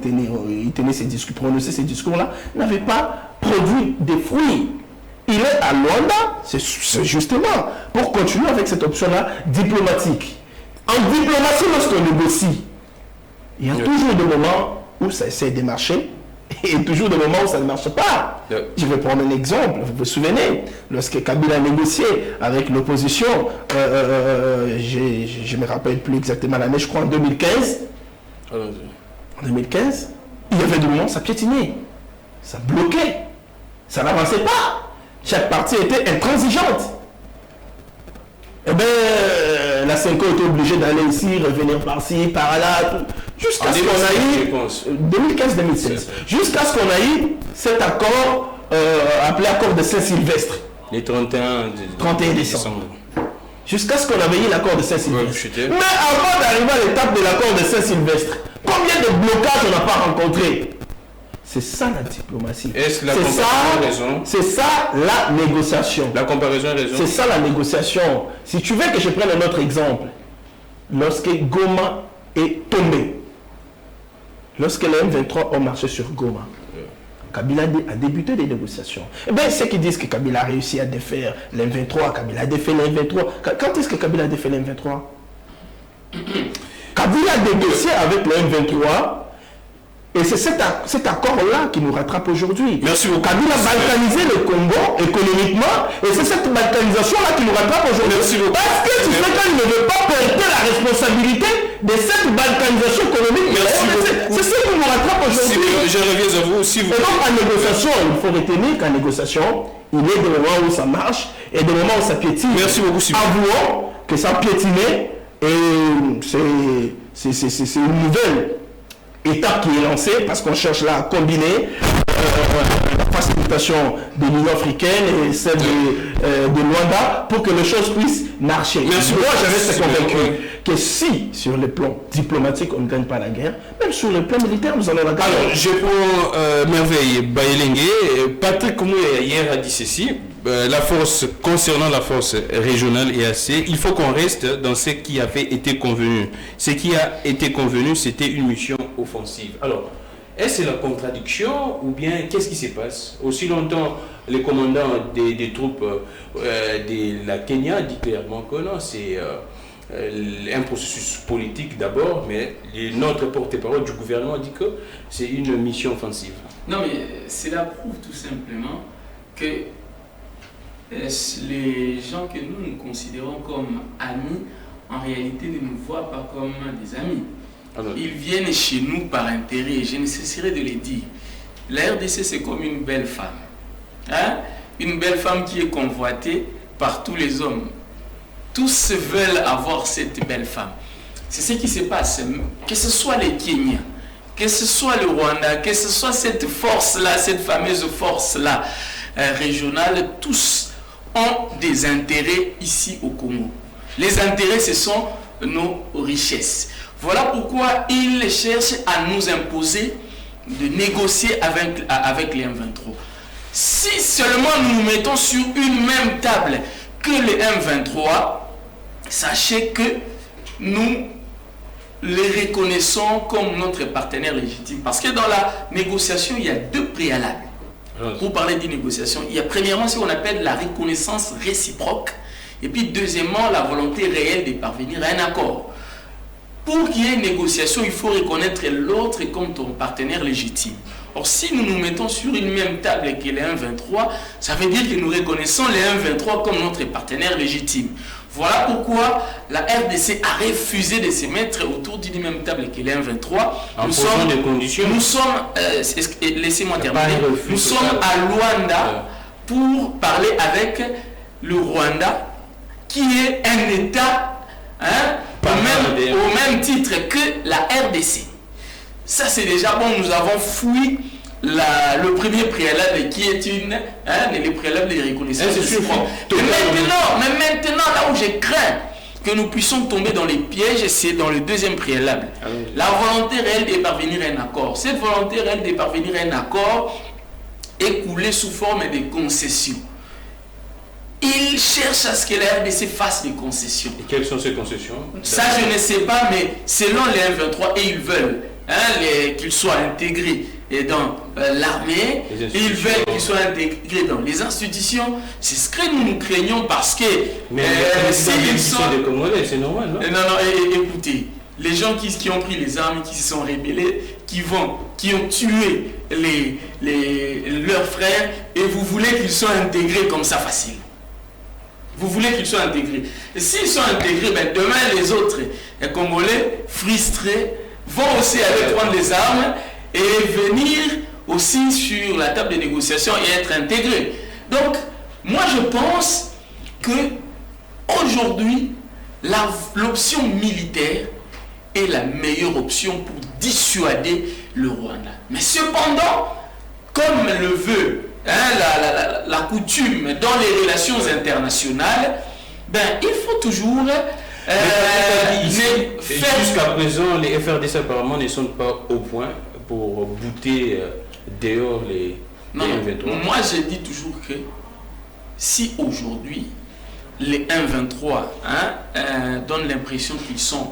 il tenait ses discours, prononçait ces discours-là, n'avait pas produit de fruits. Il est à Luanda, c'est justement pour continuer avec cette option-là diplomatique. En diplomatie, lorsqu'on négocie, il y a toujours des moments où ça essaie de marcher et toujours des moments où ça ne marche pas. Je vais prendre un exemple. Vous vous souvenez, lorsque Kabila a négocié avec l'opposition, je ne me rappelle plus exactement l'année, je crois en 2015. En 2015, il y avait des moments où ça piétinait, ça bloquait, ça n'avançait pas. Chaque partie était intransigeante. Eh bien, la Senko était obligée d'aller ici, revenir par-ci, par-là, jusqu'à ce qu'on a eu 2015-2016, jusqu'à ce qu'on a eu cet accord appelé accord de Saint-Sylvestre. Les 31 décembre. Jusqu'à ce qu'on avait eu l'accord de Saint-Sylvestre. Mais avant d'arriver à l'étape de l'accord de Saint-Sylvestre, combien de blocages on n'a pas rencontrés? C'est ça la diplomatie. C'est ça la négociation. La comparaison est raison. C'est ça la négociation. Si tu veux que je prenne un autre exemple, lorsque Goma est tombé, lorsque les M23 ont marché sur Goma, Kabila a débuté des négociations. Eh bien, ceux qui disent que Kabila a réussi à défaire les M23, Kabila a défait les M23. Quand est-ce que Kabila a défait les M23? Kabila a négocié avec les M23. Et c'est cet accord-là qui nous rattrape aujourd'hui. Merci beaucoup. Kabila a balkanisé le Congo économiquement, et c'est cette balkanisation-là qui nous rattrape aujourd'hui. Merci beaucoup. Parce que Tshisekedi ne veut pas porter la responsabilité de cette balkanisation économique. C'est ce qui nous rattrape aujourd'hui. Je reviens à vous. Si vous... Et donc, en négociation, il faut retenir qu'en négociation, il y a des moments où ça marche et des moments où ça piétine. Merci beaucoup. Avouons que ça piétinait, et c'est une nouvelle étape qui est lancée parce qu'on cherche là à combiner la facilitation de l'Union africaine et celle de Luanda pour que les choses puissent marcher. Moi, je reste convaincu que si, sur le plan diplomatique, on ne gagne pas la guerre, même sur le plan militaire, nous allons la gagner. Alors, je prends Merveille Bayelengue. Patrick Koumouya hier a dit ceci. Concernant la force régionale EAC, il faut qu'on reste dans ce qui avait été convenu. Ce qui a été convenu, c'était une mission offensive. Alors, est-ce la contradiction ou bien qu'est-ce qui se passe? Aussi longtemps, les commandants des troupes de la Kenya disent clairement que non, c'est un processus politique d'abord, mais notre porte-parole du gouvernement dit que c'est une mission offensive. Non, mais cela prouve tout simplement que les gens que nous considérons comme amis, en réalité ne nous voient pas comme des amis. Ils viennent chez nous par intérêt, je ne cesserai de le dire. La RDC, c'est comme une belle femme. Hein? Une belle femme qui est convoitée par tous les hommes. Tous veulent avoir cette belle femme. C'est ce qui se passe. Que ce soit les Kenyans, que ce soit le Rwanda, que ce soit cette force-là, cette fameuse force-là régionale, tous ont des intérêts ici au Congo. Les intérêts, ce sont nos richesses. Voilà pourquoi ils cherchent à nous imposer de négocier avec les M23. Si seulement nous nous mettons sur une même table que les M23, sachez que nous les reconnaissons comme notre partenaire légitime. Parce que dans la négociation, il y a deux préalables. Pour parler d'une négociation, il y a premièrement ce qu'on appelle la reconnaissance réciproque. Et puis deuxièmement, la volonté réelle de parvenir à un accord. Pour qu'il y ait une négociation, il faut reconnaître l'autre comme ton partenaire légitime. Or, si nous nous mettons sur une même table que les 1-23, ça veut dire que nous reconnaissons les 1-23 comme notre partenaire légitime. Voilà pourquoi la RDC a refusé de se mettre autour d'une même table que les 1-23. Nous sommes, laissez-moi terminer, nous sommes à Luanda pour parler avec le Rwanda, qui est un État au même titre que la RDC. Ça c'est déjà bon, nous avons fouillé le premier préalable qui est les préalables de reconnaissance. Mais maintenant, là où je crains que nous puissions tomber dans les pièges, c'est dans le deuxième préalable. La volonté réelle de parvenir à un accord. Cette volonté réelle de parvenir à un accord est coulée sous forme de concessions. Ils cherchent à ce que la RDC fasse des concessions. Et quelles sont ces concessions? Ça, je ne sais pas, mais selon les 1-23, et ils veulent qu'ils soient intégrés dans l'armée, ils veulent qu'ils soient intégrés dans les institutions. C'est ce que nous craignons parce que... Mais ils sont des Congolais, c'est normal, non? Non, écoutez, les gens qui ont pris les armes, qui se sont rébellés, qui ont tué leurs frères, et vous voulez qu'ils soient intégrés comme ça facile. Vous voulez qu'ils soient intégrés. Et s'ils sont intégrés, demain les autres Congolais frustrés vont aussi aller prendre les armes et venir aussi sur la table de négociation et être intégrés. Donc, moi je pense que aujourd'hui, l'option militaire est la meilleure option pour dissuader le Rwanda. Mais cependant, comme le veut la coutume dans les relations internationales, il faut toujours jusqu'à présent, les FRDC apparemment ne sont pas au point pour bouter dehors les M23. Moi je dis toujours que si aujourd'hui les M23 donnent l'impression qu'ils sont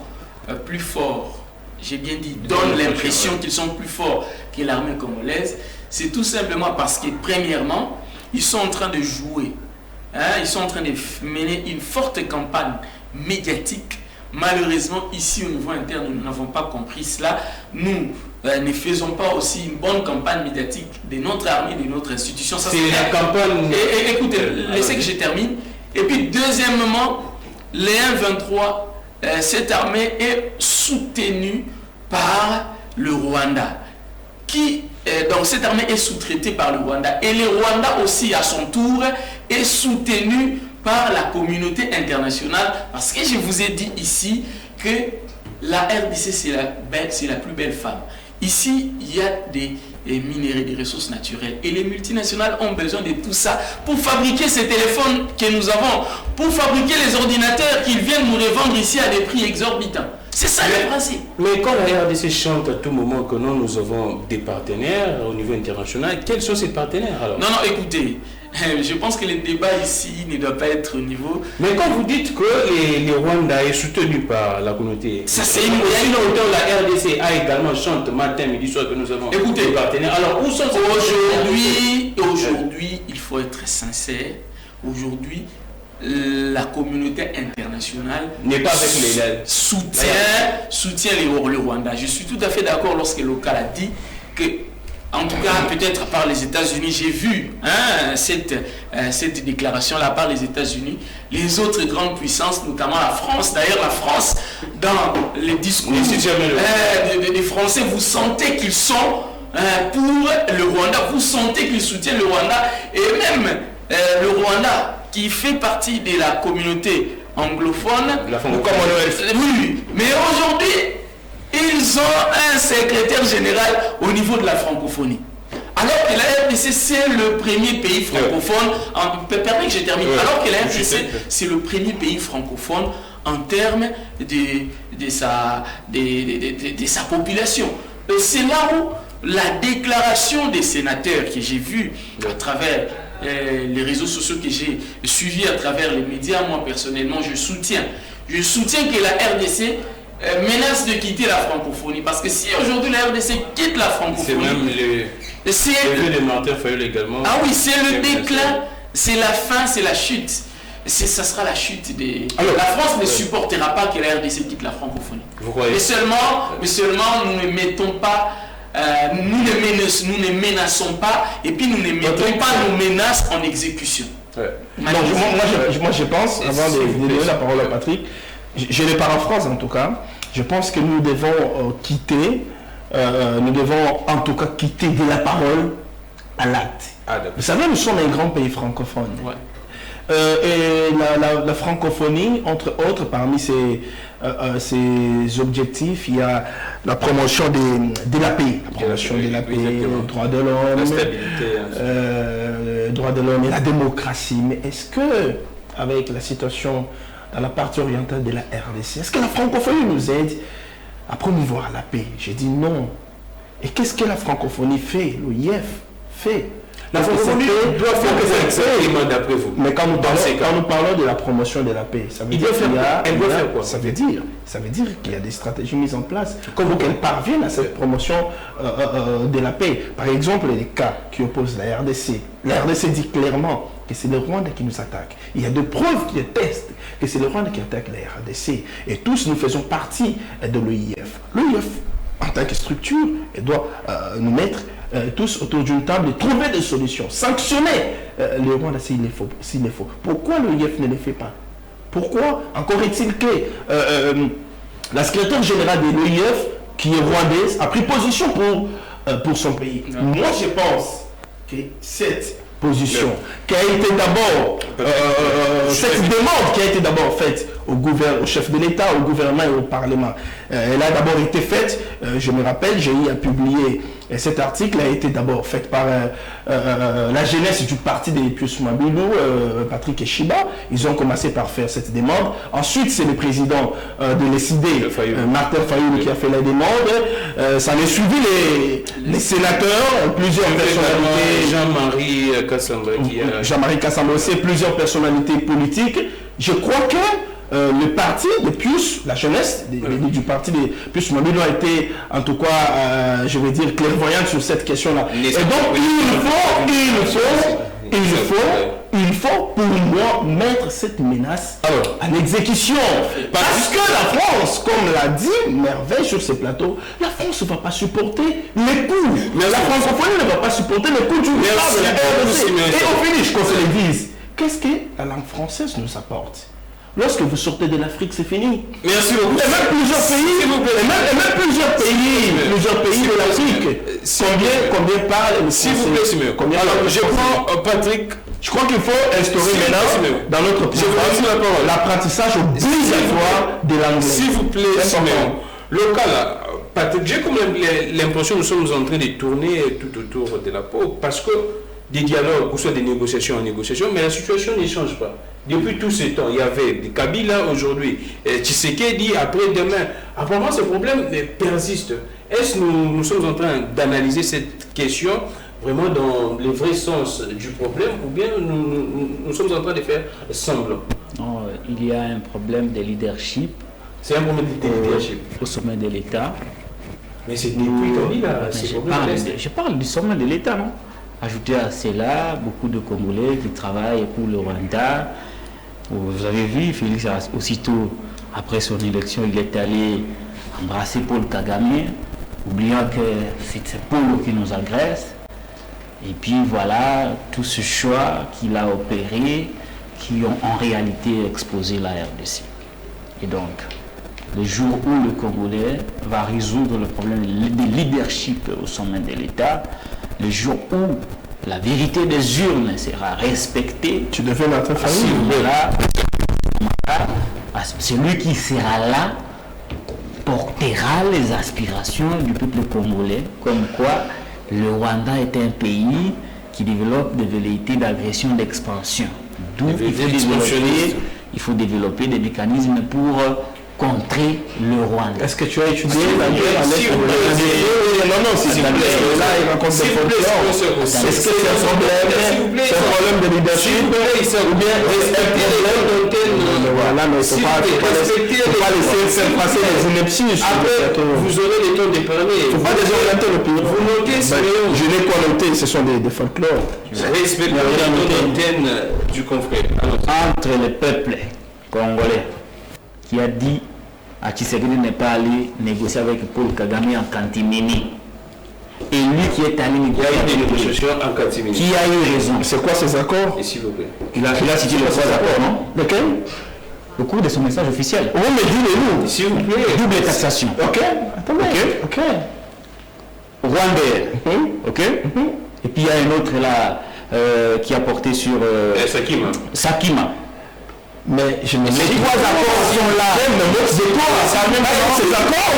plus forts, j'ai bien dit, donnent l'impression qu'ils sont plus forts que l'armée congolaise, c'est tout simplement parce que premièrement, ils sont en train de jouer, ils sont en train de mener une forte campagne médiatique. Malheureusement, ici au niveau interne, nous n'avons pas compris cela. Nous ne faisons pas aussi une bonne campagne médiatique de notre armée, de notre institution. C'est la campagne... Écoutez, laissez que je termine. Et puis deuxièmement, les 1-23, cette armée est soutenue par le Rwanda. Donc cette armée est sous-traitée par le Rwanda. Et le Rwanda aussi, à son tour, est soutenu par la communauté internationale. Parce que je vous ai dit ici que la RDC, c'est la plus belle femme. Ici, il y a des minéraux, des ressources naturelles. Et les multinationales ont besoin de tout ça pour fabriquer ces téléphones que nous avons, pour fabriquer les ordinateurs qu'ils viennent nous revendre ici à des prix exorbitants. C'est ça le principe. Mais quand la RDC chante à tout moment que nous avons des partenaires au niveau international, quels sont ces partenaires alors? Non, écoutez, je pense que le débat ici ne doit pas être au niveau... Mais quand vous dites que les Rwandais est soutenu par la communauté, ça c'est une... Sinon, autant la RDC a également chante matin, midi, soir que nous avons des partenaires. Alors où sont ces Aujourd'hui, il faut être sincère. Aujourd'hui, la communauté internationale n'est pas avec les soutient le Rwanda. Je suis tout à fait d'accord lorsque Local a dit que, en tout cas, peut-être par les États-Unis, j'ai vu cette déclaration-là par les États-Unis, les autres grandes puissances, notamment la France. D'ailleurs, la France, dans les discours des Français, vous sentez qu'ils sont pour le Rwanda, vous sentez qu'ils soutiennent le Rwanda, et même le Rwanda, qui fait partie de la communauté anglophone. Oui, mais aujourd'hui, ils ont un secrétaire général au niveau de la francophonie. Alors que la RDC, c'est le premier pays francophone, permettez que je termine, alors que la RDC, c'est le premier pays francophone en termes de sa population. C'est là où la déclaration des sénateurs que j'ai vue à travers les réseaux sociaux que j'ai suivis à travers les médias, moi personnellement, je soutiens que la RDC menace de quitter la francophonie. Parce que si aujourd'hui la RDC quitte la francophonie... C'est même les Martin Fayol également. Ah oui, c'est le déclin, c'est la fin, c'est la chute. Ça sera la chute des... Alors, la France ne supportera pas que la RDC quitte la francophonie. Vous croyez? Mais seulement nous ne mettons pas... nous ne menaçons pas et puis nous ne mettons pas nos menaces en exécution. Moi je pense, avant de donner la parole à Patrick, je les paraphrase en tout cas, je pense que nous devons quitter en tout cas quitter de la parole à l'acte. Vous savez, nous sommes un grand pays francophone. Et la francophonie, entre autres, parmi ses objectifs, il y a la promotion de la paix, le droit de l'homme, la stabilité, droit de l'homme et la démocratie. Mais est-ce que, avec la situation dans la partie orientale de la RDC, est-ce que la francophonie nous aide à promouvoir la paix? J'ai dit non. Et qu'est-ce que la francophonie fait? L'OIF fait. La francophonie doit faire que ça expérimente d'après vous. Mais quand nous parlons de la promotion de la paix, ça veut dire elle doit faire quoi? Ça veut dire qu'il y a des stratégies mises en place pour qu'elle parvienne à cette promotion de la paix. Par exemple, les cas qui opposent la RDC. La RDC dit clairement que c'est le Rwanda qui nous attaque. Il y a des preuves qui attestent que c'est le Rwanda qui attaque la RDC. Et tous nous faisons partie de l'OIF. L'OIF, en tant que structure, elle doit nous mettre tous autour d'une table et trouver des solutions, sanctionner le Rwanda s'il le faut. Pourquoi l'OIF ne le fait pas? Pourquoi? Encore est-il que la secrétaire générale de l'OIF, qui est rwandaise, a pris position pour son pays. Moi, je pense que cette position qui a été d'abord cette demande qui a été d'abord faite au chef de l'État, au gouvernement et au Parlement. Elle a d'abord été faite, je me rappelle, j'ai eu à publier cet article, a été d'abord faite par la jeunesse du parti des Pius Mabilou, Patrick Eshiba. Ils ont commencé par faire cette demande. Ensuite, c'est le président de l'ECD, Martin Fayol, qui a fait la demande. Ça a suivi les sénateurs, plusieurs personnalités. Jean-Marie Kassamba aussi, plusieurs personnalités politiques. Je crois que le parti de Pius, la jeunesse du parti de Pius Mabilou a été, en tout cas, je vais dire, clairvoyante sur cette question-là. Et donc, il faut il faut pour moi mettre cette menace en exécution. Parce que la France, comme l'a dit Merveille sur ce plateau, la France ne va pas supporter les coûts. Mais la francophonie ne va pas supporter les coûts du roi de la RDC. Et au finish, qu'on se le dise, qu'est-ce que la langue française nous apporte? Lorsque vous sortez de l'Afrique, c'est fini. Merci beaucoup. Et même plusieurs pays, plusieurs pays de l'Afrique. Combien parlent? S'il vous plaît, Simeon. Alors, je prends Patrick. Je crois qu'il faut instaurer maintenant dans notre programme l'apprentissage obligatoire de l'anglais. S'il vous plaît, Simeon. Le cas là, Patrick, j'ai quand même l'impression que nous sommes en train de tourner tout autour de la peau parce que des dialogues ou soit des négociations en négociation, mais la situation ne change pas. Depuis tout ce temps, il y avait des Kabila aujourd'hui, Tshisekedi après-demain. Apparemment, ce problème persiste. Est-ce que nous sommes en train d'analyser cette question vraiment dans le vrai sens du problème ou bien nous sommes en train de faire semblant? Non, il y a un problème de leadership. C'est un problème de leadership au sommet de l'État. Mais c'est depuis Kabila. Je parle du sommet de l'État, non? Ajouter à cela, beaucoup de Congolais qui travaillent pour le Rwanda. Vous avez vu, Félix, aussitôt après son élection, il est allé embrasser Paul Kagame, oubliant que c'est Paul qui nous agresse. Et puis voilà, tout ce choix qu'il a opéré, qui ont en réalité exposé la RDC. Et donc, le jour où le Congolais va résoudre le problème de leadership au sommet de l'État, le jour où la vérité des urnes sera respectée, tu deviens notre famille. Celui qui sera là portera les aspirations du peuple congolais, comme quoi le Rwanda est un pays qui développe des velléités d'agression, d'expansion. D'où il faut développer des mécanismes pour contrer le Rwanda. Est-ce que tu as étudié la guerre Non, s'il vous plaît. Là, il raconte des folklores. Est-ce que c'est un problème de leadership ou bien respecter les temps? Voilà, mais il ne faut pas laisser faire passer les inepties. Après, vous aurez le temps de parler. Il ne faut pas désorienter le pays. Vous notez, je n'ai quoi noter, ce sont des folklores. Respectez le temps d'antenne du confrère. Entre les peuples congolais qui a dit à Tshisekedi ne pas aller négocier avec Paul Kagame en Kantimini. Et lui qui est allé négocier en Kantimini. Qui a eu raison. C'est quoi ces accords? Et s'il vous plaît. Il a cité les trois accords, non? Lequel? Au cours de son message officiel. Oui, mais dis-le-nous. S'il vous plaît. Double taxation. Ok. Attendez. Ok. Rwandais. Ok. Et puis il y a un autre là qui a porté sur Sakima. Mais je me les trois accords sont là. Ces accords,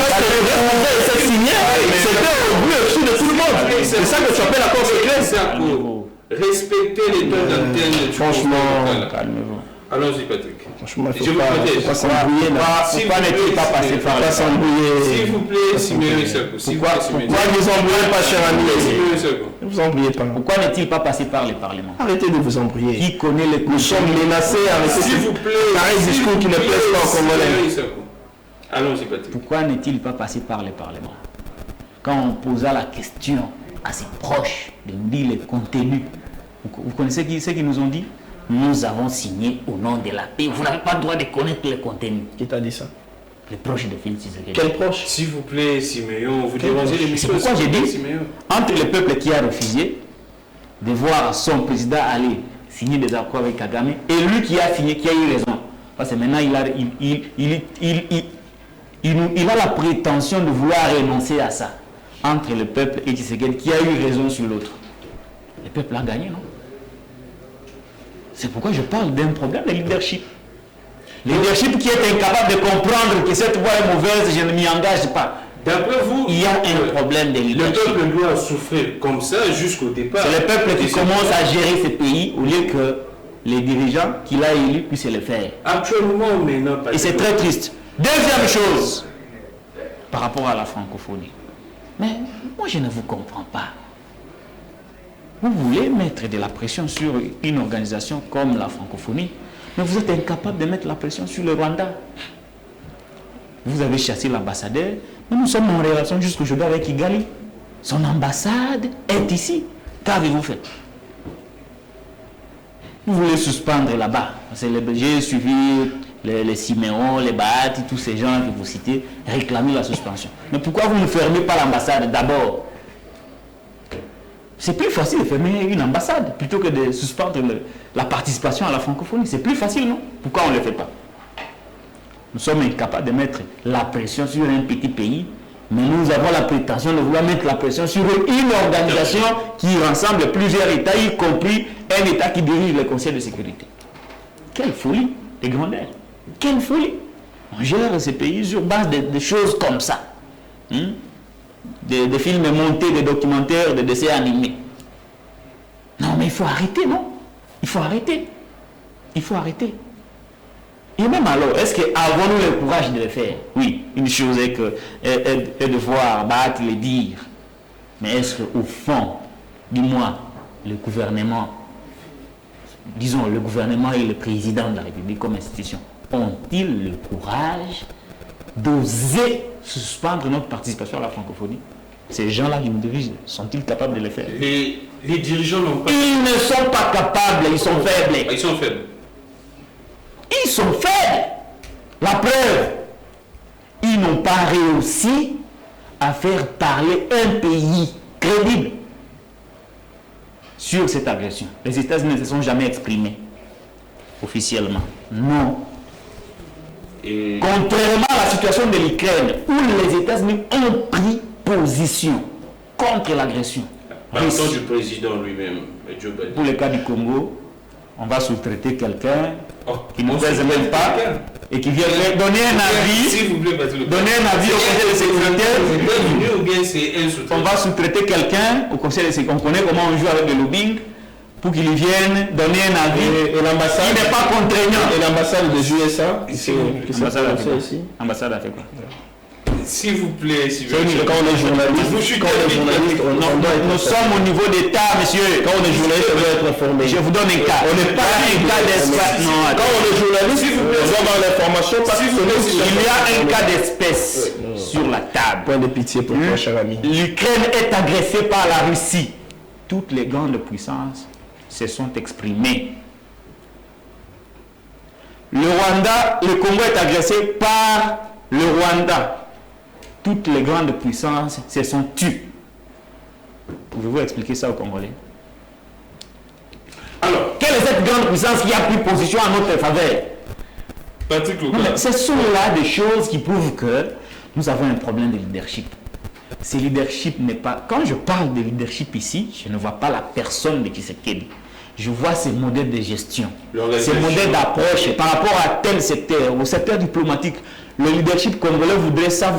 c'est signé. C'était au but aussi de tout le monde. C'est ça que tu appelles l'accord secret. Respectez les temps d'antenne. Franchement, calmez-vous. Allons-y, Patrick. Franchement, il ne faut pas s'embrouiller. Pourquoi n'est-il pas passé par là? S'il vous plaît, Simeon Sako. Pourquoi ne vous embrouillez pas, cher ami? Ne vous embrouillez pas. Pourquoi n'est-il pas passé par les parlements? Arrêtez de vous embrouiller. Qui connaît les Nous sommes menacés avec ce discours qui ne plaît pas aux Congolais. Allons-y, Patrick. Pourquoi n'est-il pas passé par les parlements? Quand on posa la question à ses proches de nous dire les contenus, vous connaissez ce qu'ils nous ont dit? Nous avons signé au nom de la paix. Vous n'avez pas le droit de connaître les contenus. Qui t'a dit ça? Les proches de Félix Tshisekedi. Quels proches? S'il vous plaît, Simeon, vous dérangez les C'est pourquoi j'ai dit, entre le peuple qui a refusé de voir son président aller signer des accords avec Kagame et lui qui a signé, qui a eu raison. Parce que maintenant, il a la prétention de vouloir renoncer à ça. Entre le peuple et Tshisekedi qui a eu raison sur l'autre. Le peuple a gagné, non? C'est pourquoi je parle d'un problème de leadership. Leadership qui est incapable de comprendre que cette voie est mauvaise, je ne m'y engage pas. D'après vous, il y a un problème de leadership. Le peuple doit souffrir comme ça jusqu'au départ. C'est le peuple qui commence à gérer ce pays au lieu que les dirigeants qu'il a élus puissent le faire. Actuellement, mais non pas. Et c'est très triste. Deuxième chose, par rapport à la francophonie. Mais moi, je ne vous comprends pas. Vous voulez mettre de la pression sur une organisation comme la francophonie, mais vous êtes incapable de mettre la pression sur le Rwanda. Vous avez chassé l'ambassadeur, mais nous sommes en relation jusqu'aujourd'hui avec Kigali. Son ambassade est ici. Qu'avez-vous fait? Vous voulez suspendre là-bas. J'ai suivi les Siméon, les Bahati, tous ces gens que vous citez, réclamer la suspension. Mais pourquoi vous ne fermez pas l'ambassade d'abord? C'est plus facile de fermer une ambassade plutôt que de suspendre la participation à la francophonie. C'est plus facile, non? Pourquoi on ne le fait pas? Nous sommes incapables de mettre la pression sur un petit pays, mais nous avons la prétention de vouloir mettre la pression sur une organisation qui rassemble plusieurs États, y compris un État qui dirige le Conseil de sécurité. Quelle folie de grandeur! Quelle folie! On gère ces pays sur base de choses comme ça. Des films montés, des documentaires, des dessins animés. Non, mais il faut arrêter, non? Il faut arrêter. Il faut arrêter. Et même alors, est-ce qu'avons-nous le courage de le faire? Oui, une chose est de voir battre les dire. Mais est-ce qu'au fond, dis-moi, le gouvernement, disons le gouvernement et le président de la République comme institution, ont-ils le courage d'oser suspendre notre participation à la francophonie? Ces gens-là qui nous dirigent, sont-ils capables de le faire? Les dirigeants n'ont pas... Ils ne sont pas capables, ils sont faibles. Ils sont faibles. Ils sont faibles. La preuve, ils n'ont pas réussi à faire parler un pays crédible sur cette agression. Les États-Unis ne se sont jamais exprimés officiellement. Non. Et... contrairement à la situation de l'Ukraine, où les États-Unis ont pris position contre l'agression. Par exemple du président lui-même, Joe Biden. Pour le cas du Congo, on va sous-traiter quelqu'un qui ne pèse même pas et qui vient donner un avis, s'il vous plaît, donner un avis au Conseil de sécurité. Ou bien c'est un on va sous-traiter quelqu'un au Conseil de sécurité. On connaît comment on joue avec le lobbying pour qu'il vienne donner un avis. Et l'ambassade n'est pas contraignant. Et l'ambassade des USA L'ambassade a fait quoi? S'il vous plaît, quand on est journaliste, nous sommes au niveau d'État, monsieur. Quand on est journaliste, on doit être informé. Je vous donne un cas. On n'est pas un cas d'espèce. Quand on est journaliste, on doit avoir l'information parce qu'il y a un cas d'espèce sur la table. Point de pitié pour toi, cher ami. L'Ukraine est agressée par la Russie. Toutes les grandes puissances se sont exprimées. Le Congo est agressé par le Rwanda. Toutes les grandes puissances se sont tues. Pouvez-vous expliquer ça aux Congolais? Alors, quelle est cette grande puissance qui a pris position à notre faveur? Patrick Luka. Ce sont là des choses qui prouvent que nous avons un problème de leadership. Ce leadership n'est pas... Quand je parle de leadership ici, je ne vois pas la personne de Tshisekedi. Je vois ces modèles de gestion, ces modèles d'approche par rapport à tel secteur, au secteur diplomatique. Le leadership congolais voudrait ça,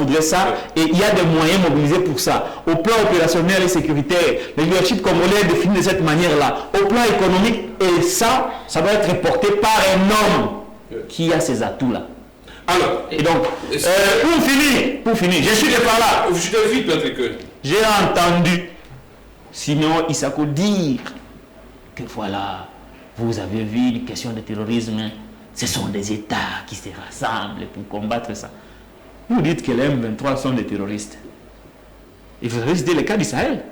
et il y a des moyens mobilisés pour ça. Au plan opérationnel et sécuritaire, le leadership congolais est défini de cette manière-là. Au plan économique, et ça doit être porté par un homme qui a ces atouts-là. Alors, et donc, pour finir, je suis par là. Je te vite, Patrick. J'ai entendu Simeon Issako dire que voilà, vous avez vu une question de terrorisme, ce sont des États qui se rassemblent pour combattre ça. Vous dites que les M23 sont des terroristes. Et vous avez cité le cas du Sahel.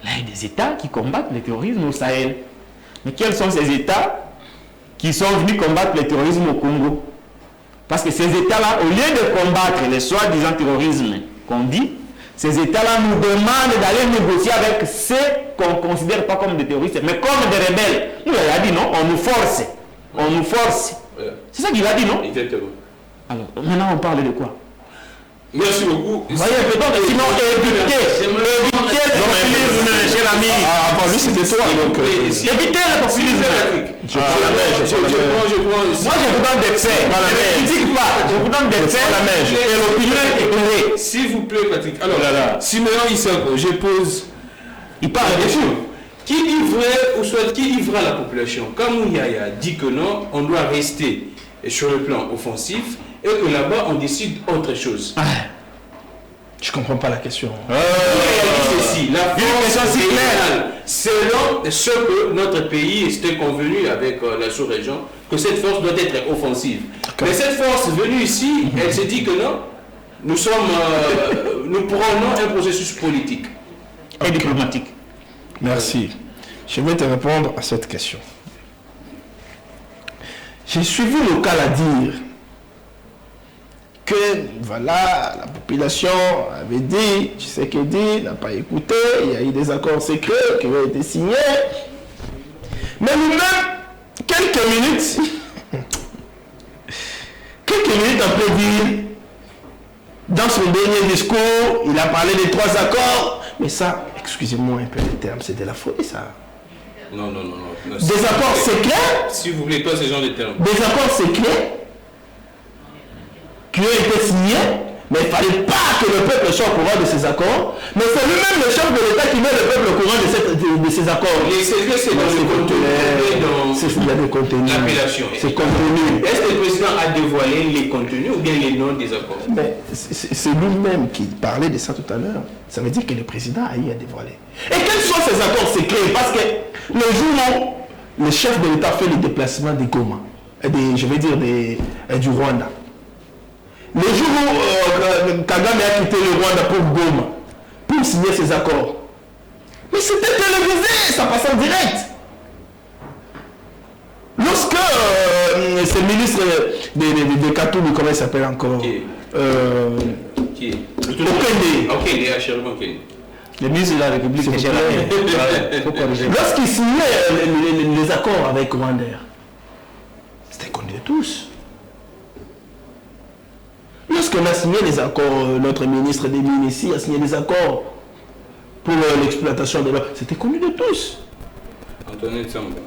Là, il y a des États qui combattent le terrorisme au Sahel. Mais quels sont ces États qui sont venus combattre le terrorisme au Congo? Parce que ces États-là, au lieu de combattre les soi-disant terrorisme qu'on dit, ces États-là nous demandent d'aller négocier avec ceux qu'on ne considère pas comme des terroristes, mais comme des rebelles. Nous, il a dit non, on nous force. On nous force. C'est ça qu'il a dit, non? Exactement. Alors, maintenant, on parle de quoi? Merci beaucoup. Voyez, peut-être, sinon, évitez le populisme, cher ami. Lui, c'était toi. Évitez le populisme. Je prends. Moi, je vous donne des faits. Ne critique pas. Je vous donne des faits. Et l'opinion est éclairée. S'il vous plaît, Patrick. Alors, Simeon Issako, je pose. Il parle de choses. Qui dit vrai, ou soit qui dit vrai à la population? Comme Yaya dit que non, on doit rester sur le plan offensif et que là-bas on décide autre chose. Je comprends pas la question. La force est claire. Selon ce que notre pays était convenu avec la sous-région, que cette force doit être offensive. Mais cette force venue ici, elle s'est dit que non, nous prenons un processus politique et diplomatique. Merci. Je vais te répondre à cette question. J'ai suivi le cas à dire que voilà, la population avait dit, Tshisekedi n'a pas écouté, il y a eu des accords secrets qui ont été signés. Mais nous-mêmes, quelques minutes après dire, dans son dernier discours, il a parlé des 3 accords, mais ça, excusez-moi un peu le terme, c'est de la folie ça. Non. Des accords secrets. S'il vous plaît, pas ce genre de termes. Des accords secrets qui ont été signés, mais il ne fallait pas que le peuple soit au courant de ces accords. Mais c'est lui-même le chef de l'État qui met le peuple au courant de ces accords. Et c'est que c'est dans le contenu, il y a des contenus. L'appellation. C'est contenu. Est-ce que le président a dévoilé les contenus ou bien les noms des accords? Mais c'est lui-même qui parlait de ça tout à l'heure. Ça veut dire que le président a eu à dévoiler. Et quels sont ces accords secrets? Parce que le jour où le chef de l'État fait le déplacement des Goma, du Rwanda, le jour où Kagame a quitté le Rwanda pour Goma, pour signer ces accords, mais c'était télévisé, ça passait en direct. Lorsque ce ministre de Katoumi, comment il s'appelle encore? Le ministre de la République, lorsqu'il signait les accords avec Rwanda, c'était connu de tous. Lorsqu'on a signé les accords, notre ministre des Mines ici a signé les accords pour l'exploitation de l'or, c'était connu de tous. Antoine Tsamba.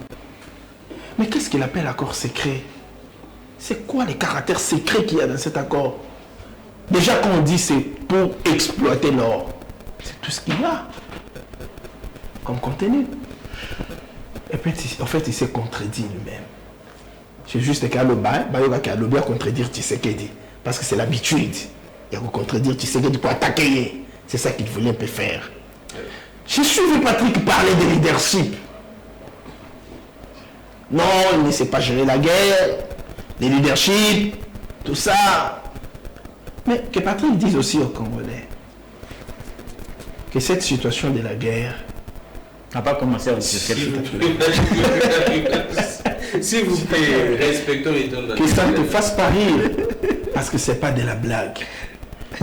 Mais qu'est-ce qu'il appelle accord secret? C'est quoi les caractères secrets qu'il y a dans cet accord? Déjà quand on dit c'est pour exploiter l'or, c'est tout ce qu'il y a comme contenu. Et puis en fait il s'est contredit lui-même. C'est juste qu'à Bayoga qui a lobby à contredire Tshisekedi. Parce que c'est l'habitude. Il y a qu'à contredire Tshisekedi pour attaquer. C'est ça qu'il voulait un peu faire. J'ai suivi Patrick parler de leadership. Non, il ne sait pas gérer la guerre, le leadership, tout ça. Mais que Patrick dise aussi aux Congolais que cette situation de la guerre n'a pas commencé avec S'il vous plaît, respectons les temps que ça ne te fasse pas rire, parce que c'est pas de la blague.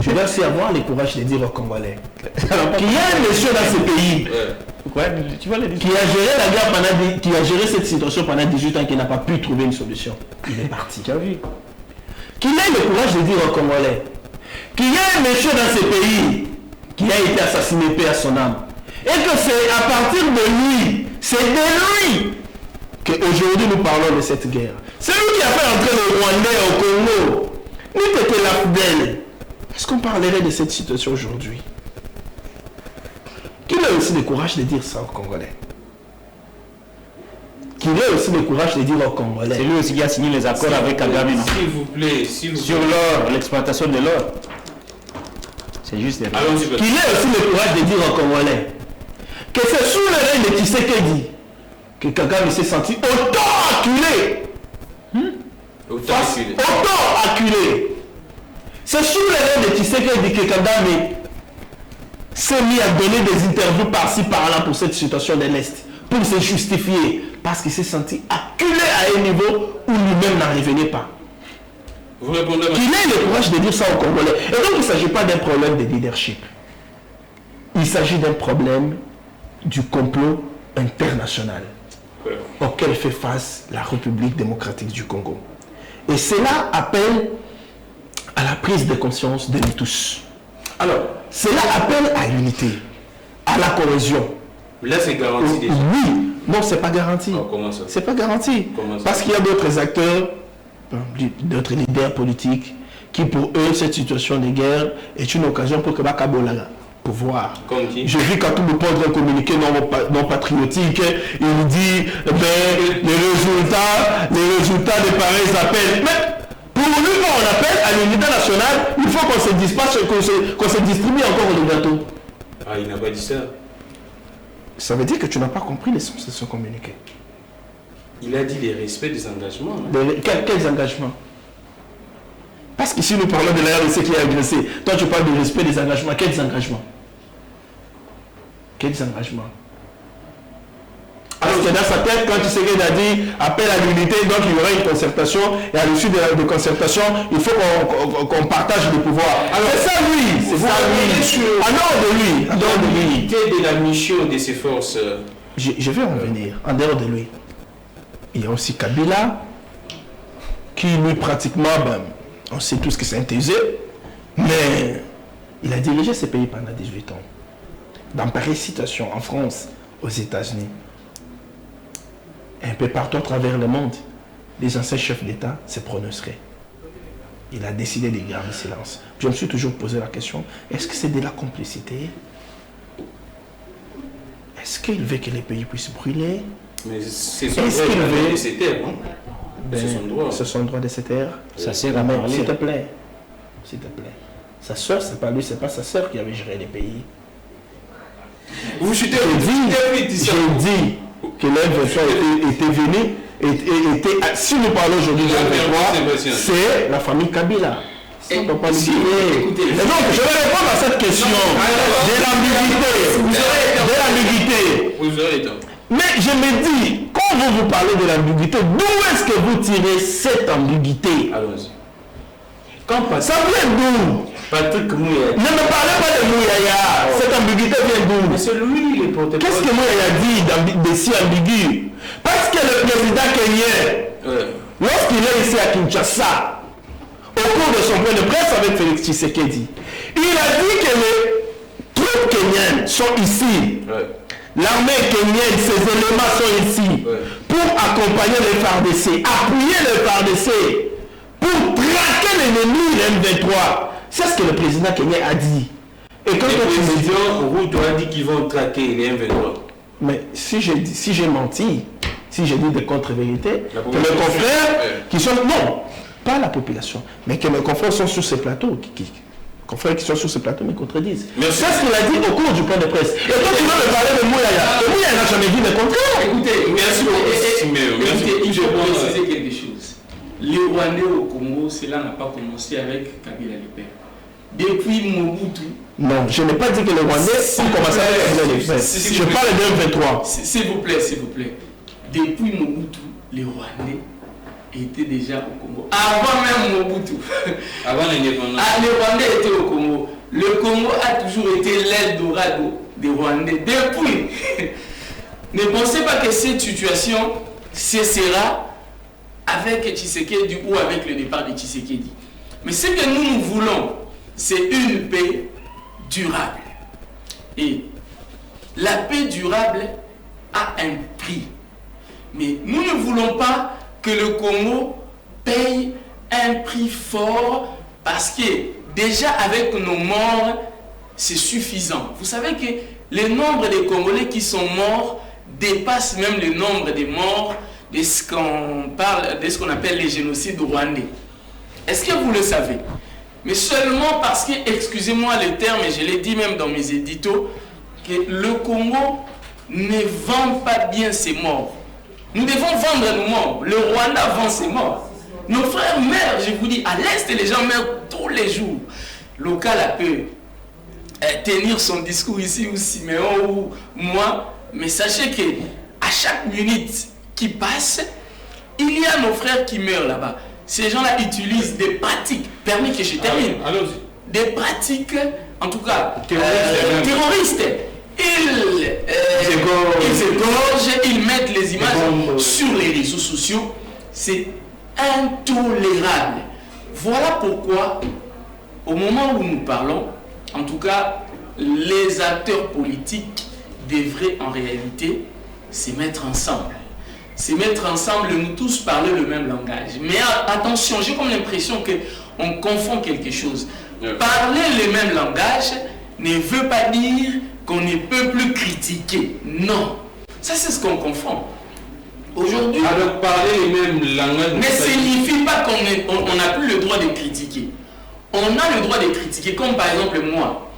Je dois aussi avoir le courage de dire aux Congolais qu'il y a un monsieur dans ce pays qui a géré la guerre qui a géré cette situation pendant 18 ans, qui n'a pas pu trouver une solution. Il est parti. Tu as vu? Qu'il ait le courage de dire aux Congolais qu'il y a un monsieur dans ce pays qui a été assassiné, paix à son âme. Et que c'est à partir de lui, c'est de lui qu'aujourd'hui nous parlons de cette guerre. C'est lui qui a fait entrer les Rwandais au Congo. Nous étions la fidèle. Est-ce qu'on parlerait de cette situation aujourd'hui? Qu'il ait aussi le courage de dire ça aux Congolais. Qu'il ait aussi le courage de dire aux Congolais. C'est lui aussi qui a signé les accords avec Kagame. S'il vous plaît, sur l'or, l'exploitation de l'or. C'est juste. Qu'il ait aussi le courage de dire aux Congolais que c'est sous le règne de Tshisekedi que Kagame s'est senti autant acculé. Autant acculé. C'est sous le règne de Tshisekedi que Kagame s'est mis à donner des interviews par-ci par-là pour cette situation de l'Est, pour se justifier, parce qu'il s'est senti acculé à un niveau où lui-même n'en revenait pas. Vous répondez qu'il ait le courage de dire ça aux Congolais. Et donc il ne s'agit pas d'un problème de leadership. Il s'agit d'un problème du complot international auquel fait face la République démocratique du Congo. Et cela appelle à la prise de conscience de nous tous. Alors, cela appelle à l'unité, à la cohésion. Là, c'est garanti déjà. Oui, non, c'est pas garanti. Oh, comment ça? C'est pas garanti. Comment ça? Parce qu'il y a d'autres acteurs, d'autres leaders politiques, qui pour eux, cette situation de guerre est une occasion pour que Bakabola pouvoir. Comme qui? J'ai vu quand tout le monde a communiqué non patriotique, il dit les résultats de pareils appels. Mais pour nous, quand on appelle à l'unité nationale, il faut qu'on se dispatche, qu'on se distribue encore le gâteau. Ah, il n'a pas dit ça. Ça veut dire que tu n'as pas compris les sens de ce communiqué. Il a dit les respects des engagements. Hein? Quels engagements? Parce qu'ici nous parlons de la RDC qui est agressé. Toi tu parles du respect des engagements. Quels engagements? Quels engagements? Parce que dans sa tête, quand Tshisekedi a dit appel à l'unité, donc il y aura une concertation, et à l'issue de la concertation, il faut qu'on partage le pouvoir. C'est ça lui, c'est ça lui. En dehors de lui, en dehors de l'unité de la mission de ces forces. Je vais en venir, en dehors de lui. Il y a aussi Kabila, qui lui pratiquement, on sait tous que c'est un taisé, mais il a dirigé ce pays pendant 18 ans. Dans pareille situation, en France, aux États-Unis, un peu partout à travers le monde, les anciens chefs d'État se prononceraient. Il a décidé de garder silence. Je me suis toujours posé la question, est-ce que c'est de la complicité? Est-ce qu'il veut que les pays puissent brûler? Mais c'est son droit de ces terres, non? C'est son droit. C'est son droit de ces terres. Ça sert à parler. S'il te plaît. S'il te plaît. Sa soeur, c'est pas lui, c'est pas sa soeur qui avait géré les pays. J'ai dit que l'M23 était venu, si nous parlons aujourd'hui de l'M23, c'est la famille Kabila. Et donc, je vais répondre à cette question de l'ambiguïté. Vous aurez le temps. Mais je me dis, quand vous parlez de l'ambiguïté, d'où est-ce que vous tirez cette ambiguïté? Allons-y. Ça vient d'où? Patrick Mouyaya. Ne me parlez pas de Mouyaya. Cette ambiguïté vient d'où? Mais c'est lui le porte-parole. Qu'est-ce que Mouyaya dit de si ambigu? Parce que le président kenyan, lorsqu'il est ici à Kinshasa, au cours de son point de presse avec Félix Tshisekedi, il a dit que les troupes kenyennes sont ici. L'armée kenyenne, ces éléments sont ici pour accompagner les FARDC, appuyer les FARDC, pour traquer l'ennemi, l'M23. C'est ce que le président kenyan a dit. Et quand le président Ruto a dit qu'ils vont traquer les M23. Mais si j'ai menti, si j'ai dit des contre-vérités, que mes confrères qui sont... Non, pas la population, mais que mes confrères sont sur ces plateaux, confrères qui sont sur ce plateau me contredisent. C'est ce qu'il a dit au cours du point de presse. Et toi, tu vas me parler de Mouyaya. Mouyaya n'a jamais dit le contraire. Écoutez, il faut préciser quelque chose. Les Rwandais au Congo, cela n'a pas commencé avec Kabila le père. Depuis Mobutu. Non, je n'ai pas dit que les Rwandais ont commencé avec Kabila le père. Je parle de M23. S'il vous plaît. Depuis Mobutu, les Rwandais étaient déjà au Congo. Avant même Mobutu. Avant l'indépendance. Les Rwandais étaient au Congo. Le Congo a toujours été l'Eldorado des Rwandais. Depuis. Ne pensez pas que cette situation cessera avec Tshisekedi ou avec le départ de Tshisekedi. Mais ce que nous voulons, c'est une paix durable. Et la paix durable a un prix. Mais nous ne voulons pas que le Congo paye un prix fort parce que déjà avec nos morts, c'est suffisant. Vous savez que le nombre de Congolais qui sont morts dépasse même le nombre de morts de ce qu'on appelle les génocides rwandais. Est-ce que vous le savez? Mais seulement parce que, excusez-moi le terme, et je l'ai dit même dans mes éditos, que le Congo ne vend pas bien ses morts. Nous devons vendre nos morts. Le Rwanda vend ses morts. Nos frères meurent, je vous dis, à l'Est, les gens meurent tous les jours. Local peut tenir son discours ici, ou Siméon, ou moi, mais sachez que à chaque minute qui passe, il y a nos frères qui meurent là-bas. Ces gens-là utilisent des pratiques, permis que je termine, des pratiques, en tout cas, terroristes. Ils égorgent, ils mettent les images sur les réseaux sociaux. C'est intolérable. Voilà pourquoi, au moment où nous parlons, en tout cas, les acteurs politiques devraient en réalité se mettre ensemble. Se mettre ensemble, nous tous parler le même langage. Mais attention, j'ai comme l'impression qu'on confond quelque chose. Parler le même langage ne veut pas dire qu'on ne peut plus critiquer. Non. Ça, c'est ce qu'on confond. Aujourd'hui... Alors, parler le même langage... Ne signifie pas qu'on n'a plus le droit de critiquer. On a le droit de critiquer, comme par exemple moi.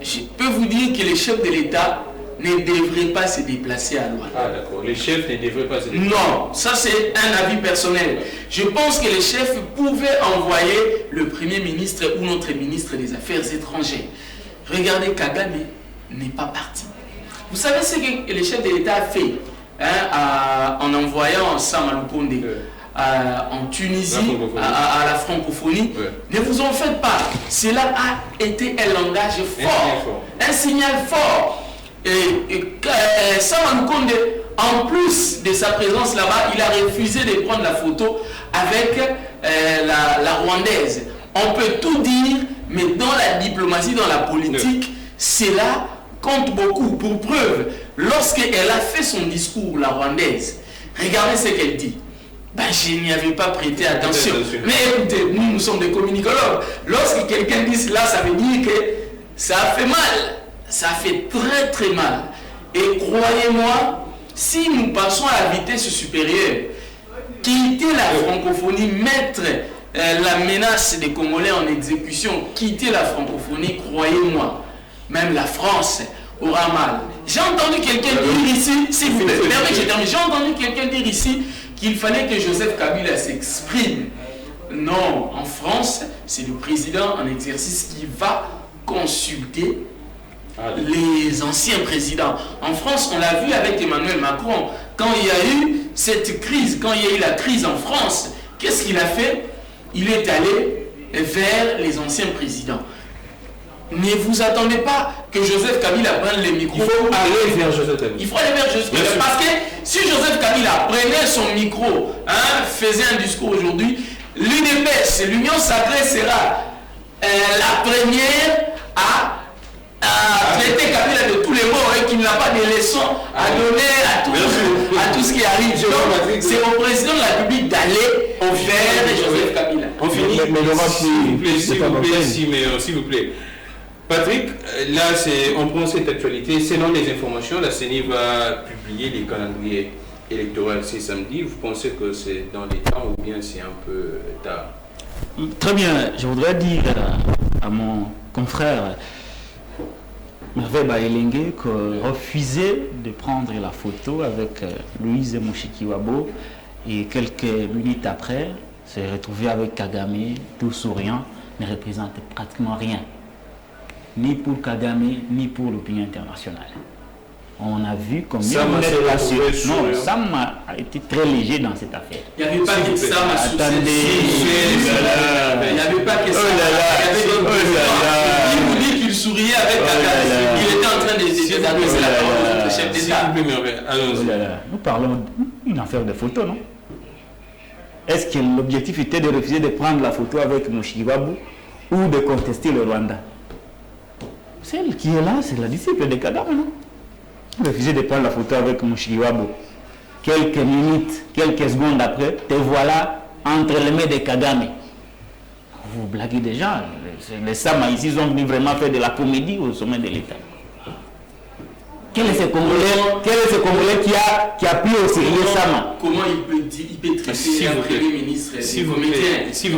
Je peux vous dire que les chefs de l'État ne devraient pas se déplacer à Luanda. Ah d'accord, les chefs ne devraient pas se déplacer. Non, ça c'est un avis personnel. Je pense que les chefs pouvaient envoyer le Premier ministre ou notre ministre des Affaires étrangères. Regardez, Kagame n'est pas parti. Vous savez ce que le chef de l'État a fait? en envoyant Sama Lukonde en Tunisie, à la francophonie, ne vous en faites pas. Cela a été un langage fort, un signal fort. Et Sama Lukonde, en plus de sa présence là-bas, il a refusé de prendre la photo avec la Rwandaise. On peut tout dire, mais dans la diplomatie, dans la politique, cela compte beaucoup. Pour preuve, lorsqu'elle a fait son discours, la Rwandaise, regardez ce qu'elle dit. Je n'y avais pas prêté attention. Mais écoutez, nous sommes des communicologues. Lorsque quelqu'un dit cela, ça veut dire que ça a fait mal. Ça fait très très mal. Et croyez-moi, si nous passons à la vitesse supérieure, quitter la francophonie, mettre la menace des Congolais en exécution, quitter la francophonie, croyez-moi, même la France aura mal. J'ai entendu quelqu'un dire ici, s'il vous plaît, j'ai entendu quelqu'un dire ici qu'il fallait que Joseph Kabila s'exprime. Non, en France, c'est le président en exercice qui va consulter les anciens présidents. En France, on l'a vu avec Emmanuel Macron. Quand il y a eu cette crise, quand il y a eu la crise en France, qu'est-ce qu'il a fait? Il est allé vers les anciens présidents. Ne vous attendez pas que Joseph Kabila prenne le micro. Il faut aller vers Joseph Kabila. Il faut aller vers Joseph Kabila. Parce que si Joseph Kabila prenait son micro, faisait un discours aujourd'hui, l'UDPS, l'Union Sacrée, sera la première à traiter Kabila de tous les mots et qu'il n'a pas de leçons à donner à tout ce qui arrive. C'est au président de la République d'aller vers Joseph Kabila. On finit. S'il vous plaît. Patrick, là on prend cette actualité. Selon les informations, la CENI va publier les calendriers électoraux ce samedi. Vous pensez que c'est dans les temps ou bien c'est un peu tard? Très bien. Je voudrais dire à mon confrère Merveille Baelengue que refuser de prendre la photo avec Louise Mushikiwabo et quelques minutes après se retrouver avec Kagame tout souriant ne représente pratiquement rien. Ni pour Kagame, ni pour l'opinion internationale. On a vu combien Sam a été très léger dans cette affaire. Il n'y avait pas que Sam a attendez, il n'y avait pas que Sam. Il vous dit qu'il souriait avec Kagame. Il était en train d'adresser la parole au chef d'État. Nous parlons d'une affaire de photo, non? Est-ce que l'objectif était de refuser de prendre la photo avec Mushikiwabo ou de contester le Rwanda? Celle qui est là, c'est la disciple de Kagame, non? Refuser de prendre la photo avec Mushikiwabo. Quelques minutes, quelques secondes après, te voilà entre les mains de Kagame. Vous blaguez des gens. Les Sama ici, ils ont venu vraiment faire de la comédie au sommet de l'État. Quel est ce Congolais qui a pris au sérieux Sama? Comment il peut traiter un Premier ministre s'il vous plaît. Mais c'est de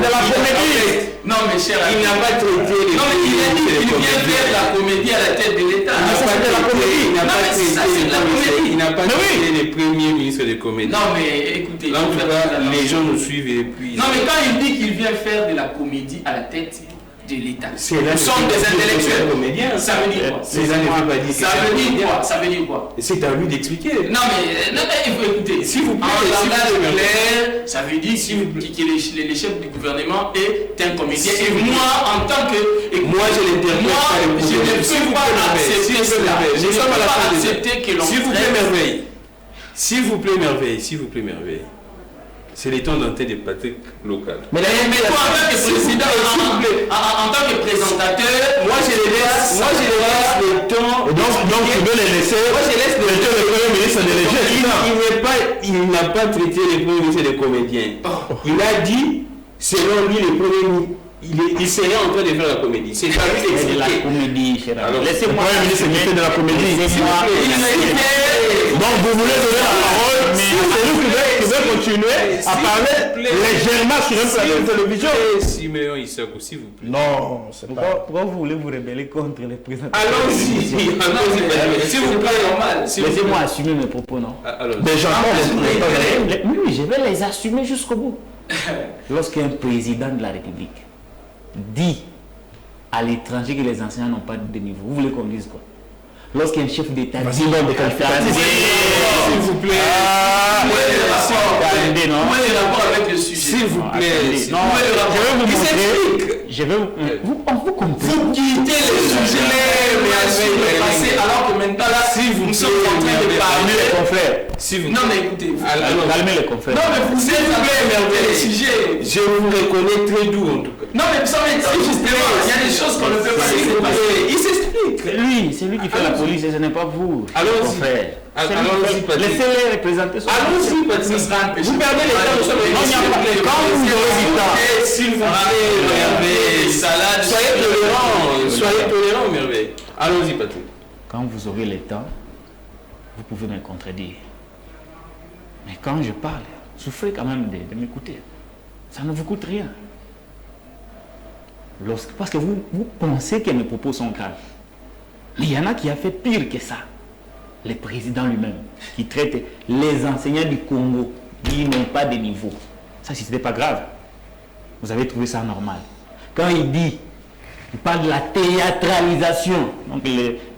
la comédie. Non, mais cher, il n'a pas traité les non, mais il a dit qu'il vient faire la comédie à la tête de l'État. Il n'a pas traité les premiers ministres de comédie. Non, mais écoutez. Là, en tout cas, les gens nous suivent et puis... Non, mais quand il dit qu'il vient faire de la comédie à la tête de l'État, nous sommes des intellectuels. Ça veut dire quoi? Ça veut dire quoi? C'est à lui d'expliquer. Non, mais il faut écouter. S'il vous plaît, en langage clair, ça veut dire que le chef du gouvernement est un comédien. Et moi, en tant que... Moi, je l'interprète. Moi, je ne peux pas accepter cela. Je ne peux pas accepter que l'on... S'il vous plaît, Merveille. S'il vous plaît, Merveille. C'est les temps d'antenne des Patrick local. Mais toi, en tant que président, en tant que présentateur, moi je les laisse le temps. Donc tu veux les laisser. Moi je laisse le temps le Premier ministre de il n'a pas traité les premiers ministres des comédiens. Il a dit, selon lui, le Premier ministre, il serait en train de faire la comédie. C'est à lui d'expliquer. La comédie, cher ami. Laissez-moi le ministre de la comédie. Donc vous voulez donner la parole, mais c'est nous qui devons continuer à parler légèrement sur un plateau de télévision. Siméon Issakou, s'il vous plaît. Non, c'est pas... Pourquoi vous voulez vous rebeller contre les présidents? Allons-y, s'il vous plaît, normal. Laissez-moi assumer mes propos, non? Déjà, oui, je vais les assumer jusqu'au bout. Lorsqu'un président de la République dit à l'étranger que les enseignants n'ont pas de niveau, vous voulez qu'on dise quoi? lorsqu'un chef d'État dit non de qualificatif. S'il vous plaît. Où est le rapport avec le sujet? S'il vous plaît. Non, je vais vous montrer. Je vais vous comprenez. Vous quittez le sujet, mais alors que maintenant là, nous sommes en train de parler. Les confrères. Non mais écoutez, calmez les confrères. Non mais vous êtes en train d'émerveiller les sujets. Je vous reconnais très doux en tout cas. Non mais ça justement, il y a des choses qu'on ne peut pas laisser passer. Il s'explique. C'est lui qui fait la police et ce n'est pas vous. Allons-y. Allons-y, Patrick. Laissez-les représenter son. Allons-y, Patrick. Vous perdez les temps, nous sommes quand vous aurez du temps. S'il vous plaît, salade. Soyez tolérants, merveille. Allons-y, Patrick. Quand vous aurez le temps, vous pouvez me contredire. Mais quand je parle, souffrez quand même de m'écouter. Ça ne vous coûte rien. Parce que vous pensez que mes propos sont graves. Mais il y en a qui a fait pire que ça. Le président lui-même, qui traite les enseignants du Congo, qui n'ont pas de niveau. Ça, si ce n'était pas grave, vous avez trouvé ça normal. Quand il parle de la théâtralisation. Donc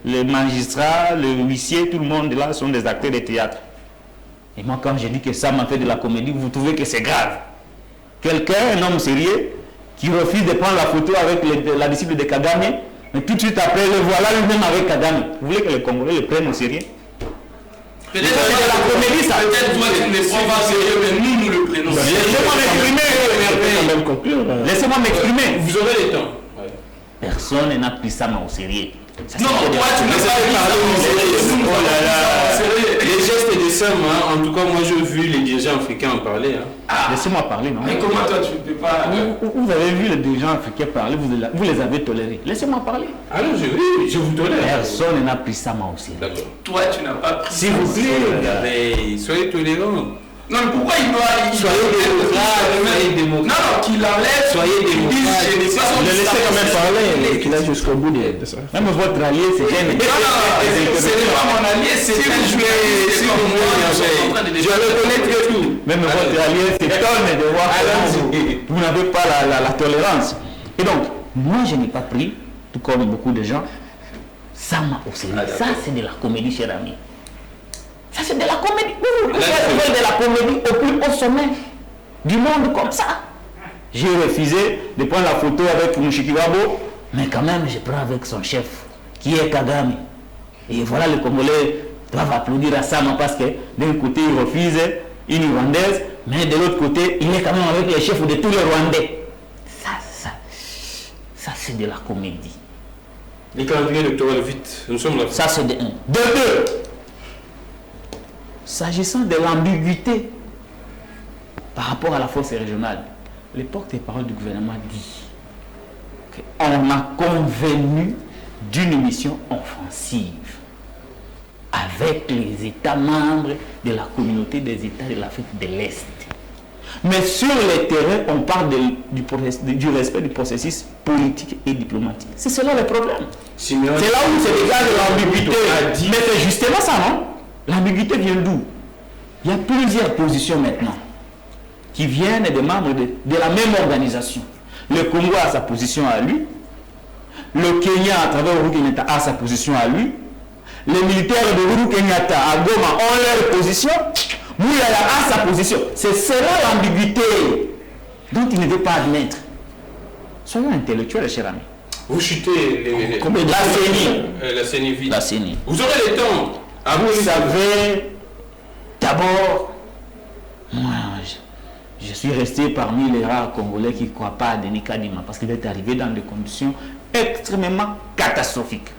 les magistrats, le huissier, tout le monde là sont des acteurs de théâtre. Et moi, quand j'ai dit que ça m'a fait de la comédie, vous trouvez que c'est grave. Quelqu'un, un homme sérieux, qui refuse de prendre la photo avec la disciple de Kagame, mais tout de suite après, le voilà lui-même avec Kagame. Vous voulez que les Congolais le prennent au sérieux? Peut-être que c'est de la comédie, ça. Peut-être toi tu ne le prends pas sérieux, mais nous le prenons. Laissez-moi m'exprimer. Vous aurez le temps. Personne n'a pris ça au sérieux. Non, toi tu n'as pas parlé au sérieux. Les gestes de Sam, en tout cas, moi j'ai vu les dirigeants africains en parler. Laissez-moi parler, non? Mais comment toi tu ne peux pas... Vous avez vu les dirigeants africains parler, vous les avez tolérés. Laissez-moi parler. Alors je vous tolère. Personne n'a pris ça au sérieux. D'accord. Toi tu n'as pas pris ça. S'il vous plaît, soyez tolérants. Non, mais pourquoi il doit... Soyez démocrate. Non, qu'il enlève... Soyez démocrate. Le laissez quand même parler, qu'il aille jusqu'au bout de ça. Même votre allié, c'est gêné. Non, ce n'est pas mon allié, c'est... Je reconnais que tout. Même votre allié s'étonne de voir que vous n'avez pas la tolérance. Et donc, moi, je n'ai pas pris, tout comme beaucoup de gens, ça m'a aussi. Ça, c'est de la comédie, cher ami. Ça, c'est de la comédie. Vous faites de la comédie au plus haut sommet du monde comme ça. J'ai refusé de prendre la photo avec Mushikiwabo, mais quand même, je prends avec son chef, qui est Kagame. Et voilà, les Congolais doivent applaudir à ça, parce que d'un côté, il refuse une Rwandaise, mais de l'autre côté, il est quand même avec les chefs de tous les Rwandais. Ça c'est de la comédie. Les calendriers électoraux, vite, nous sommes là. Ça, c'est de un. De deux. S'agissant de l'ambiguïté par rapport à la force régionale, le porte-parole du gouvernement dit qu'on a convenu d'une mission offensive avec les États membres de la communauté des États de l'Afrique de l'Est. Mais sur le terrain, on parle du respect du processus politique et diplomatique. C'est cela le problème. C'est là où se dégage l'ambiguïté. Mais c'est justement ça, non? L'ambiguïté vient d'où? Il y a plusieurs positions maintenant qui viennent des membres de la même organisation. Le Congo a sa position à lui. Le Kenya, à travers Uhuru Kenyatta, a sa position à lui. Les militaires de Uhuru Kenyatta à Goma ont leur position. Mouyaya a sa position. C'est cela l'ambiguïté dont il ne veut pas admettre. Soyons intellectuels, chers amis. Vous chutez la CENI. Vous aurez le temps. Vous savez, d'abord, moi, je suis resté parmi les rares Congolais qui ne croient pas à Denis Kadima parce qu'il est arrivé dans des conditions extrêmement catastrophiques.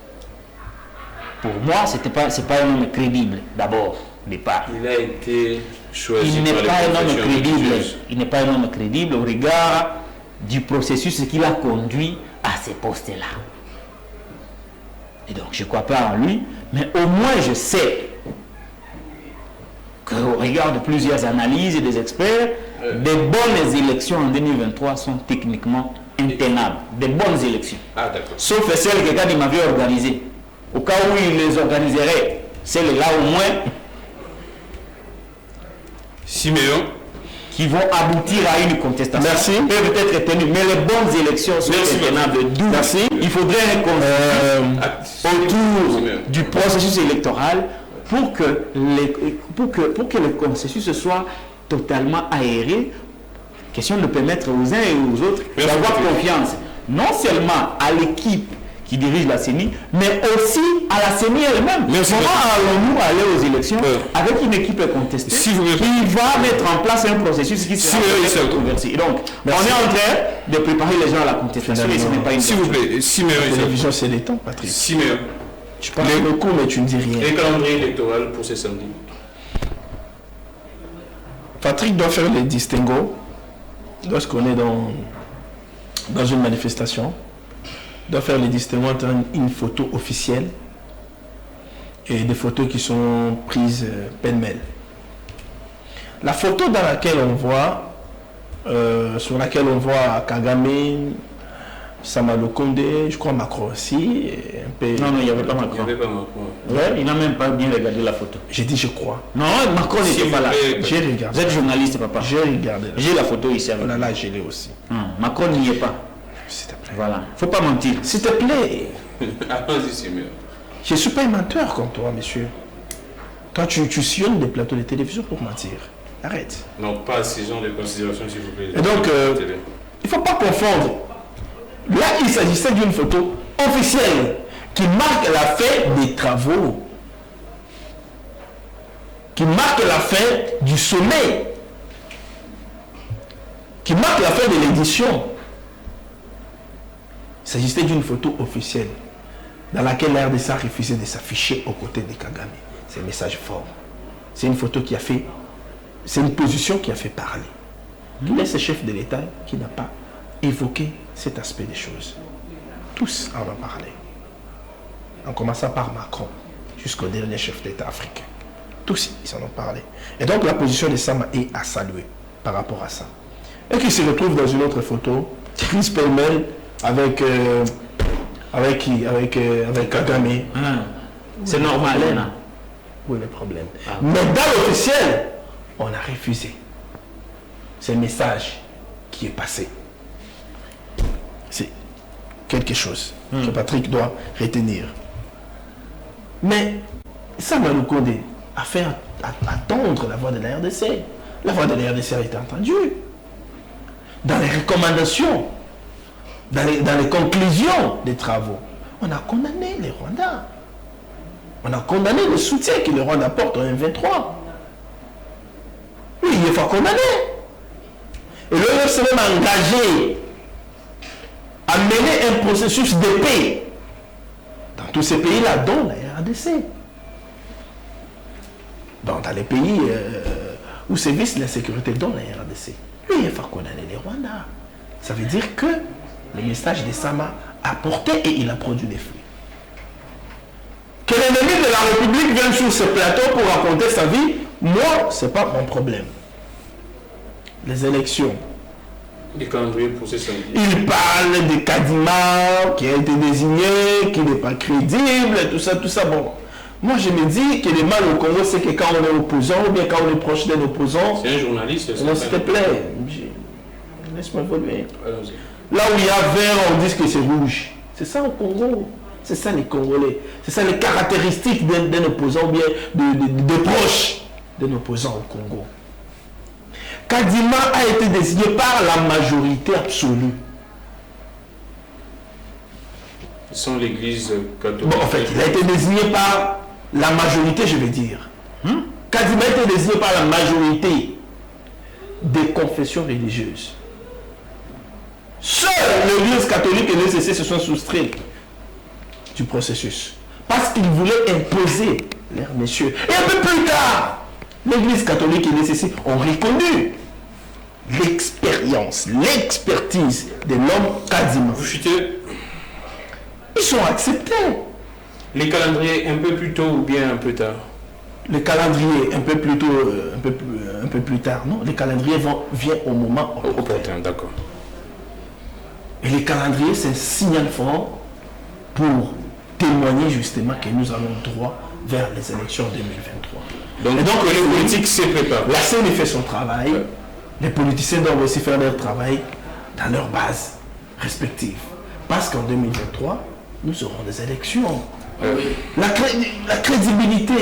Pour moi, ce n'est pas un homme crédible, d'abord, au départ. Il a été choisi. Il n'est pas un homme crédible. Il n'est pas un homme crédible au regard du processus qui l'a conduit à ces postes-là. Et donc, je ne crois pas en lui, mais au moins je sais qu'au regard de plusieurs analyses et des experts, des bonnes élections en 2023 sont techniquement intenables. Des bonnes élections. Ah, d'accord. Sauf celles que Kadi m'avait organisées. Au cas où il les organiserait, celles-là au moins. Siméon, qui vont aboutir à une contestation peuvent être tenues. Mais les bonnes élections sont tenables. Merci. Il faudrait un consensus autour du processus électoral pour que le processus soit totalement aéré. Question de permettre aux uns et aux autres d'avoir confiance, non seulement à l'équipe qui dirige la CENI, mais aussi à la CENI elle-même. Comment allons-nous aller aux élections avec une équipe contestée qui va mettre en place un processus qui sera controversé. Donc, on est en train de préparer les gens à la contestation et ce n'est pas une s'il vous plaît, la télévision, c'est les temps, Patrick. Tu parles beaucoup, mais tu ne dis rien. Les calendriers électoraux pour ce samedi. Patrick doit faire les distinguos lorsqu'on est dans une manifestation. Doit faire les distinguos entre une photo officielle et des photos qui sont prises pêle-mêle. La photo dans laquelle on voit, sur laquelle on voit Kagame, Sama Lukonde, je crois Macron aussi, un peu... Non, il n'y avait pas Macron. Ouais, il n'a même pas bien regardé la photo. J'ai dit je crois. Non, Macron n'était pas là. J'ai regardé. Vous êtes journaliste, papa. J'ai regardé. J'ai la photo ici. Oh là là, je l'ai aussi. Macron n'y est pas. S'il te plaît. Voilà. Faut pas mentir. S'il te plaît. Allons-y, c'est mieux. Je ne suis pas un menteur comme toi, monsieur. Toi, tu sillonnes des plateaux de télévision pour mentir. Arrête. Non, pas ce genre de considération, s'il vous plaît. Et donc, il ne faut pas confondre. Là, il s'agissait d'une photo officielle qui marque la fin des travaux, qui marque la fin du sommet, qui marque la fin de l'édition. Il s'agissait d'une photo officielle dans laquelle la RDC a refusé de s'afficher aux côtés de Kagame. C'est un message fort. C'est une photo qui a fait... C'est une position qui a fait parler. Il est ce chef de l'État qui n'a pas évoqué cet aspect des choses. Tous en ont parlé. En commençant par Macron jusqu'au dernier chef d'État africain. Tous, ils en ont parlé. Et donc la position de Sama est à saluer par rapport à ça. Et qui se retrouve dans une autre photo, Chris Pelmel avec Kagame. C'est normal, hein? Où est le problème? Mais dans l'officiel, on a refusé. C'est le message qui est passé. C'est quelque chose que Patrick doit retenir. Mais Sama Lukonde a fait attendre la voix de la RDC. La voix de la RDC a été entendue. Dans les recommandations, dans les conclusions des travaux, on a condamné les Rwandais. On a condamné le soutien que le Rwanda apporte au M23. Oui, il faut condamner. Et l'ONU s'est même engagé à mener un processus de paix dans tous ces pays-là, dont la RDC. Dans les pays où sévissent la sécurité, dont la RDC. Oui, il faut condamner les Rwandais. Ça veut dire que le message de Sama a porté et il a produit des fruits. Que l'ennemi de la République vienne sur ce plateau pour raconter sa vie, moi, ce n'est pas mon problème. Les élections. Les calendriers pour ces samedis. Il parle de Kadima qui a été désigné, qui n'est pas crédible, tout ça. Bon, moi je me dis que le mal au Congo, c'est que quand on est opposant ou bien quand on est proche d'un opposant. C'est un journaliste. S'il te plaît, laisse-moi évoluer. Là où il y a vert, on dit que c'est rouge. C'est ça au Congo. C'est ça les Congolais. C'est ça les caractéristiques d'un opposant ou bien de proche d'un opposant au Congo. Kadima a été désigné par la majorité absolue. Ils sont l'église catholique. Bon, en fait, il a été désigné par la majorité, je vais dire. Kadima a été désigné par la majorité des confessions religieuses. Seuls l'église catholique et l'ECC se sont soustraits du processus. Parce qu'ils voulaient imposer leurs messieurs. Et un peu plus tard, l'église catholique et l'ECC ont reconnu l'expérience, l'expertise de l'homme Kadima. Vous chutez. Ils sont acceptés. Les calendriers un peu plus tôt ou bien un peu tard? Le calendrier un peu plus tôt, un peu plus tard, non? Les calendriers viennent au moment opportun. D'accord. Et les calendriers, c'est un signal fort pour témoigner justement que nous allons droit vers les élections 2023. Donc les politiques se préparent. La CENI fait son travail. les politiciens doivent aussi faire leur travail dans leur base respective. Parce qu'en 2023, nous aurons des élections. La crédibilité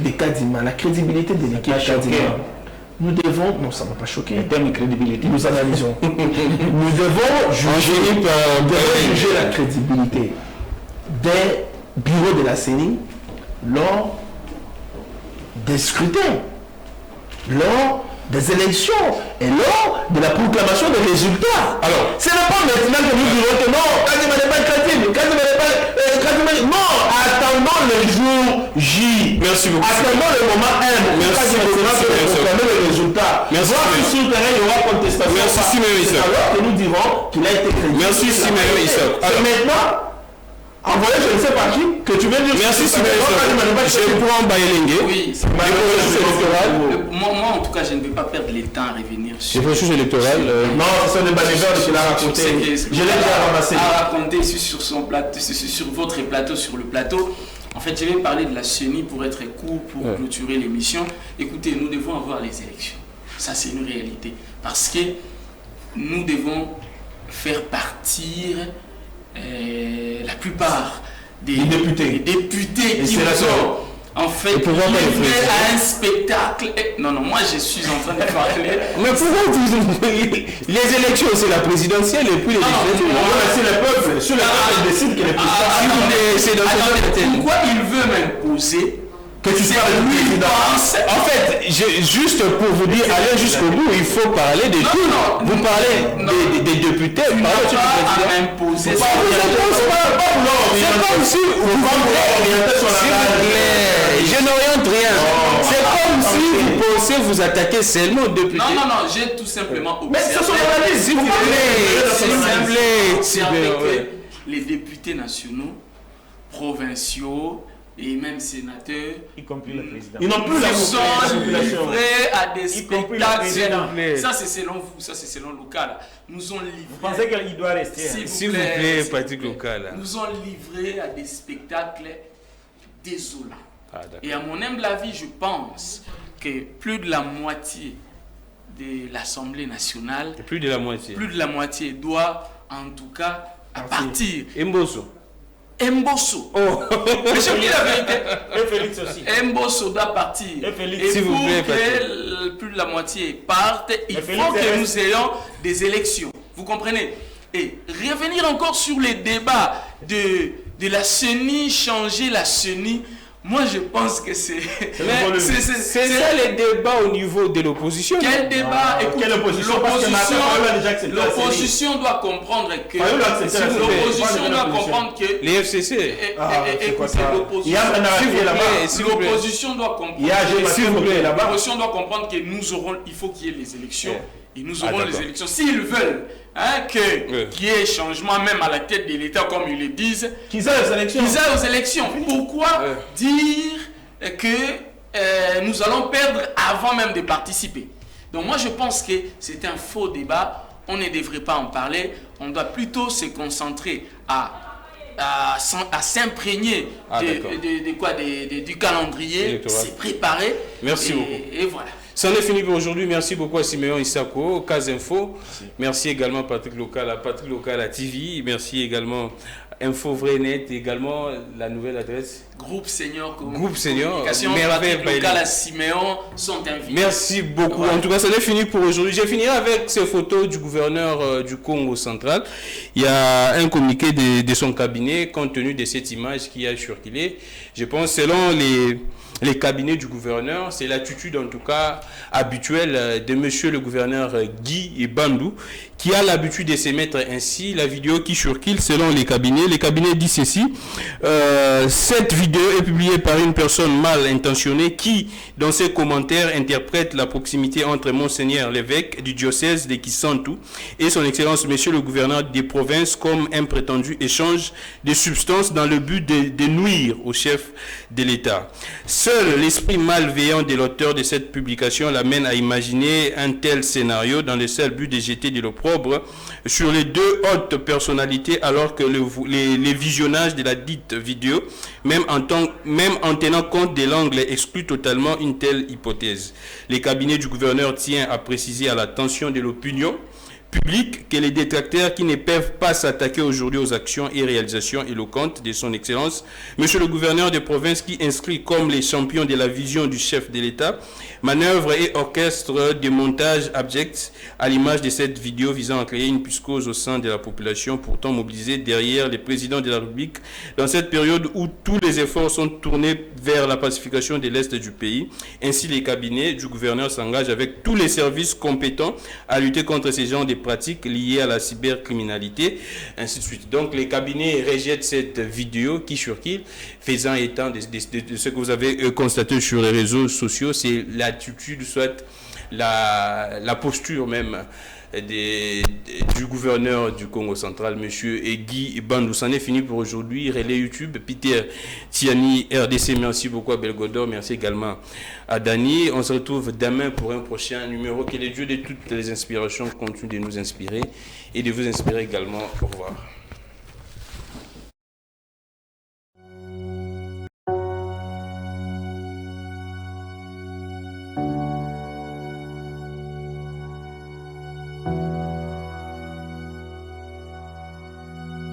des Kadima, la crédibilité de l'équipe Kadima, nous devons, non ça ne va pas choquer, en termes de crédibilité, nous analysons. Nous devons juger la crédibilité des bureaux de la CENI lors des scrutins, lors des élections et lors de la proclamation des résultats. Alors, ce n'est pas maintenant que nous dirons que non, Kadima n'est pas crédible, Kadima n'est pas... Non, attendons le jour J. Merci beaucoup. Attendons le moment M. Merci beaucoup. Proclamer les résultats. Merci. Voir que sur le terrain, il y aura contestation. Merci Siméon Issa. C'est alors que nous dirons qu'il a été crédible. Merci Siméon Issa. C'est maintenant, envoyé je ne sais pas qui, que tu veux dire... Merci Siméon Issa. Je prends Bayelengue. Oui, c'est moi en tout cas, je ne vais pas perdre le temps à revenir sur... Le processus électoral. Non, c'est un débat qu'il a raconté. Je l'ai déjà ramassé. À raconter sur son plateau, sur votre plateau, sur le plateau. En fait, je vais parler de la CENI pour être court, pour clôturer l'émission. Écoutez, nous devons avoir les élections. Ça, c'est une réalité. Parce que nous devons faire partir la plupart des députés qui sont en fait livrés à un spectacle. Non, moi je suis en train de parler. Mais pourquoi les élections, c'est la présidentielle et puis les législatives. C'est le peuple. Sur le peuple décide que les présidents. Pourquoi il veut m'imposer que tu sois le président? En fait, juste pour vous dire, allez jusqu'au bout, il faut parler des tout. Vous parlez des députés, vous parlez du président. C'est comme si je n'oriente rien. C'est comme si vous pensez vous attaquer seulement aux députés. Non, j'ai tout simplement observé. Mais c'est son analyse, s'il vous plaît. Les députés nationaux, provinciaux et même sénateurs, y compris le président, ils n'ont plus la sont livrés à des spectacles. Ça c'est selon vous, ça c'est selon Local. Nous ont livré. Vous pensez qu'il doit rester? S'il vous plaît, Patrick Local. Nous ont livré à des spectacles désolants. Et à mon humble avis, je pense que plus de la moitié de l'Assemblée nationale, plus de la moitié doit en tout cas partir. Mbosso. Mais je dis la vérité. Et Félix aussi. Mbosso doit partir. Et Félix, pour que plus de la moitié parte, il faut que nous ayons des élections. Vous comprenez? Et revenir encore sur les débats de la CENI, changer la CENI. Moi, je pense que c'est ça les débats au niveau de l'opposition. Quel débat? Quelle opposition? L'opposition doit comprendre que l'opposition doit comprendre que les FCC. L'opposition doit comprendre que il faut qu'il y ait les élections. Et nous aurons les élections. S'ils veulent qu'il y ait changement même à la tête de l'État, comme ils le disent, qu'ils aillent aux élections. Pourquoi dire que nous allons perdre avant même de participer? Donc moi je pense que c'est un faux débat. On ne devrait pas en parler. On doit plutôt se concentrer à s'imprégner du calendrier, se préparer. Merci beaucoup. Et voilà. C'en est fini pour aujourd'hui. Merci beaucoup à Siméon Issako, Cas Info. Merci également à Patrick Local à TV. Merci également Info Vrai Net et également la nouvelle adresse Groupe Senior. Communication. Patrick Local à Siméon sont invités. Merci beaucoup. Voilà. En tout cas, ça est fini pour aujourd'hui. Je finirai avec ces photos du gouverneur du Congo central. Il y a un communiqué de son cabinet compte tenu de cette image qui a circulé. Je pense selon les cabinets du gouverneur, c'est l'attitude en tout cas habituelle de monsieur le gouverneur Guy Bandou, qui a l'habitude de se mettre ainsi. La vidéo qui circule selon les cabinets disent ceci: cette vidéo est publiée par une personne mal intentionnée qui, dans ses commentaires, interprète la proximité entre Monseigneur l'évêque du diocèse de Kisantu et son excellence monsieur le gouverneur des provinces comme un prétendu échange de substances dans le but de nuire au chef de l'État. Seul l'esprit malveillant de l'auteur de cette publication l'amène à imaginer un tel scénario dans le seul but de jeter de l'opprobre d'opprobre sur les deux hautes personnalités alors que les visionnages de la dite vidéo, même en tenant compte de l'angle, exclut totalement une telle hypothèse. Le cabinet du gouverneur tient à préciser à l'attention de l'opinion public que les détracteurs qui ne peuvent pas s'attaquer aujourd'hui aux actions et réalisations éloquentes de son Excellence, Monsieur le gouverneur de province qui inscrit comme les champions de la vision du chef de l'État, manœuvre et orchestre des montages abjects à l'image de cette vidéo visant à créer une psychose au sein de la population pourtant mobilisée derrière les présidents de la République dans cette période où tous les efforts sont tournés vers la pacification de l'Est du pays. Ainsi, les cabinets du gouverneur s'engagent avec tous les services compétents à lutter contre ces genres de pratiques liées à la cybercriminalité, ainsi de suite. Donc, les cabinets rejettent cette vidéo qui surquille, faisant état de ce que vous avez constaté sur les réseaux sociaux, c'est l'attitude, soit la posture même du gouverneur du Congo central, M. Guy Bandou. C'en est fini pour aujourd'hui. Relais YouTube, Peter Tiani, RDC, merci beaucoup à Belgodor, merci également à Dani. On se retrouve demain pour un prochain numéro. Que le Dieu de toutes les inspirations continue de nous inspirer et de vous inspirer également. Au revoir.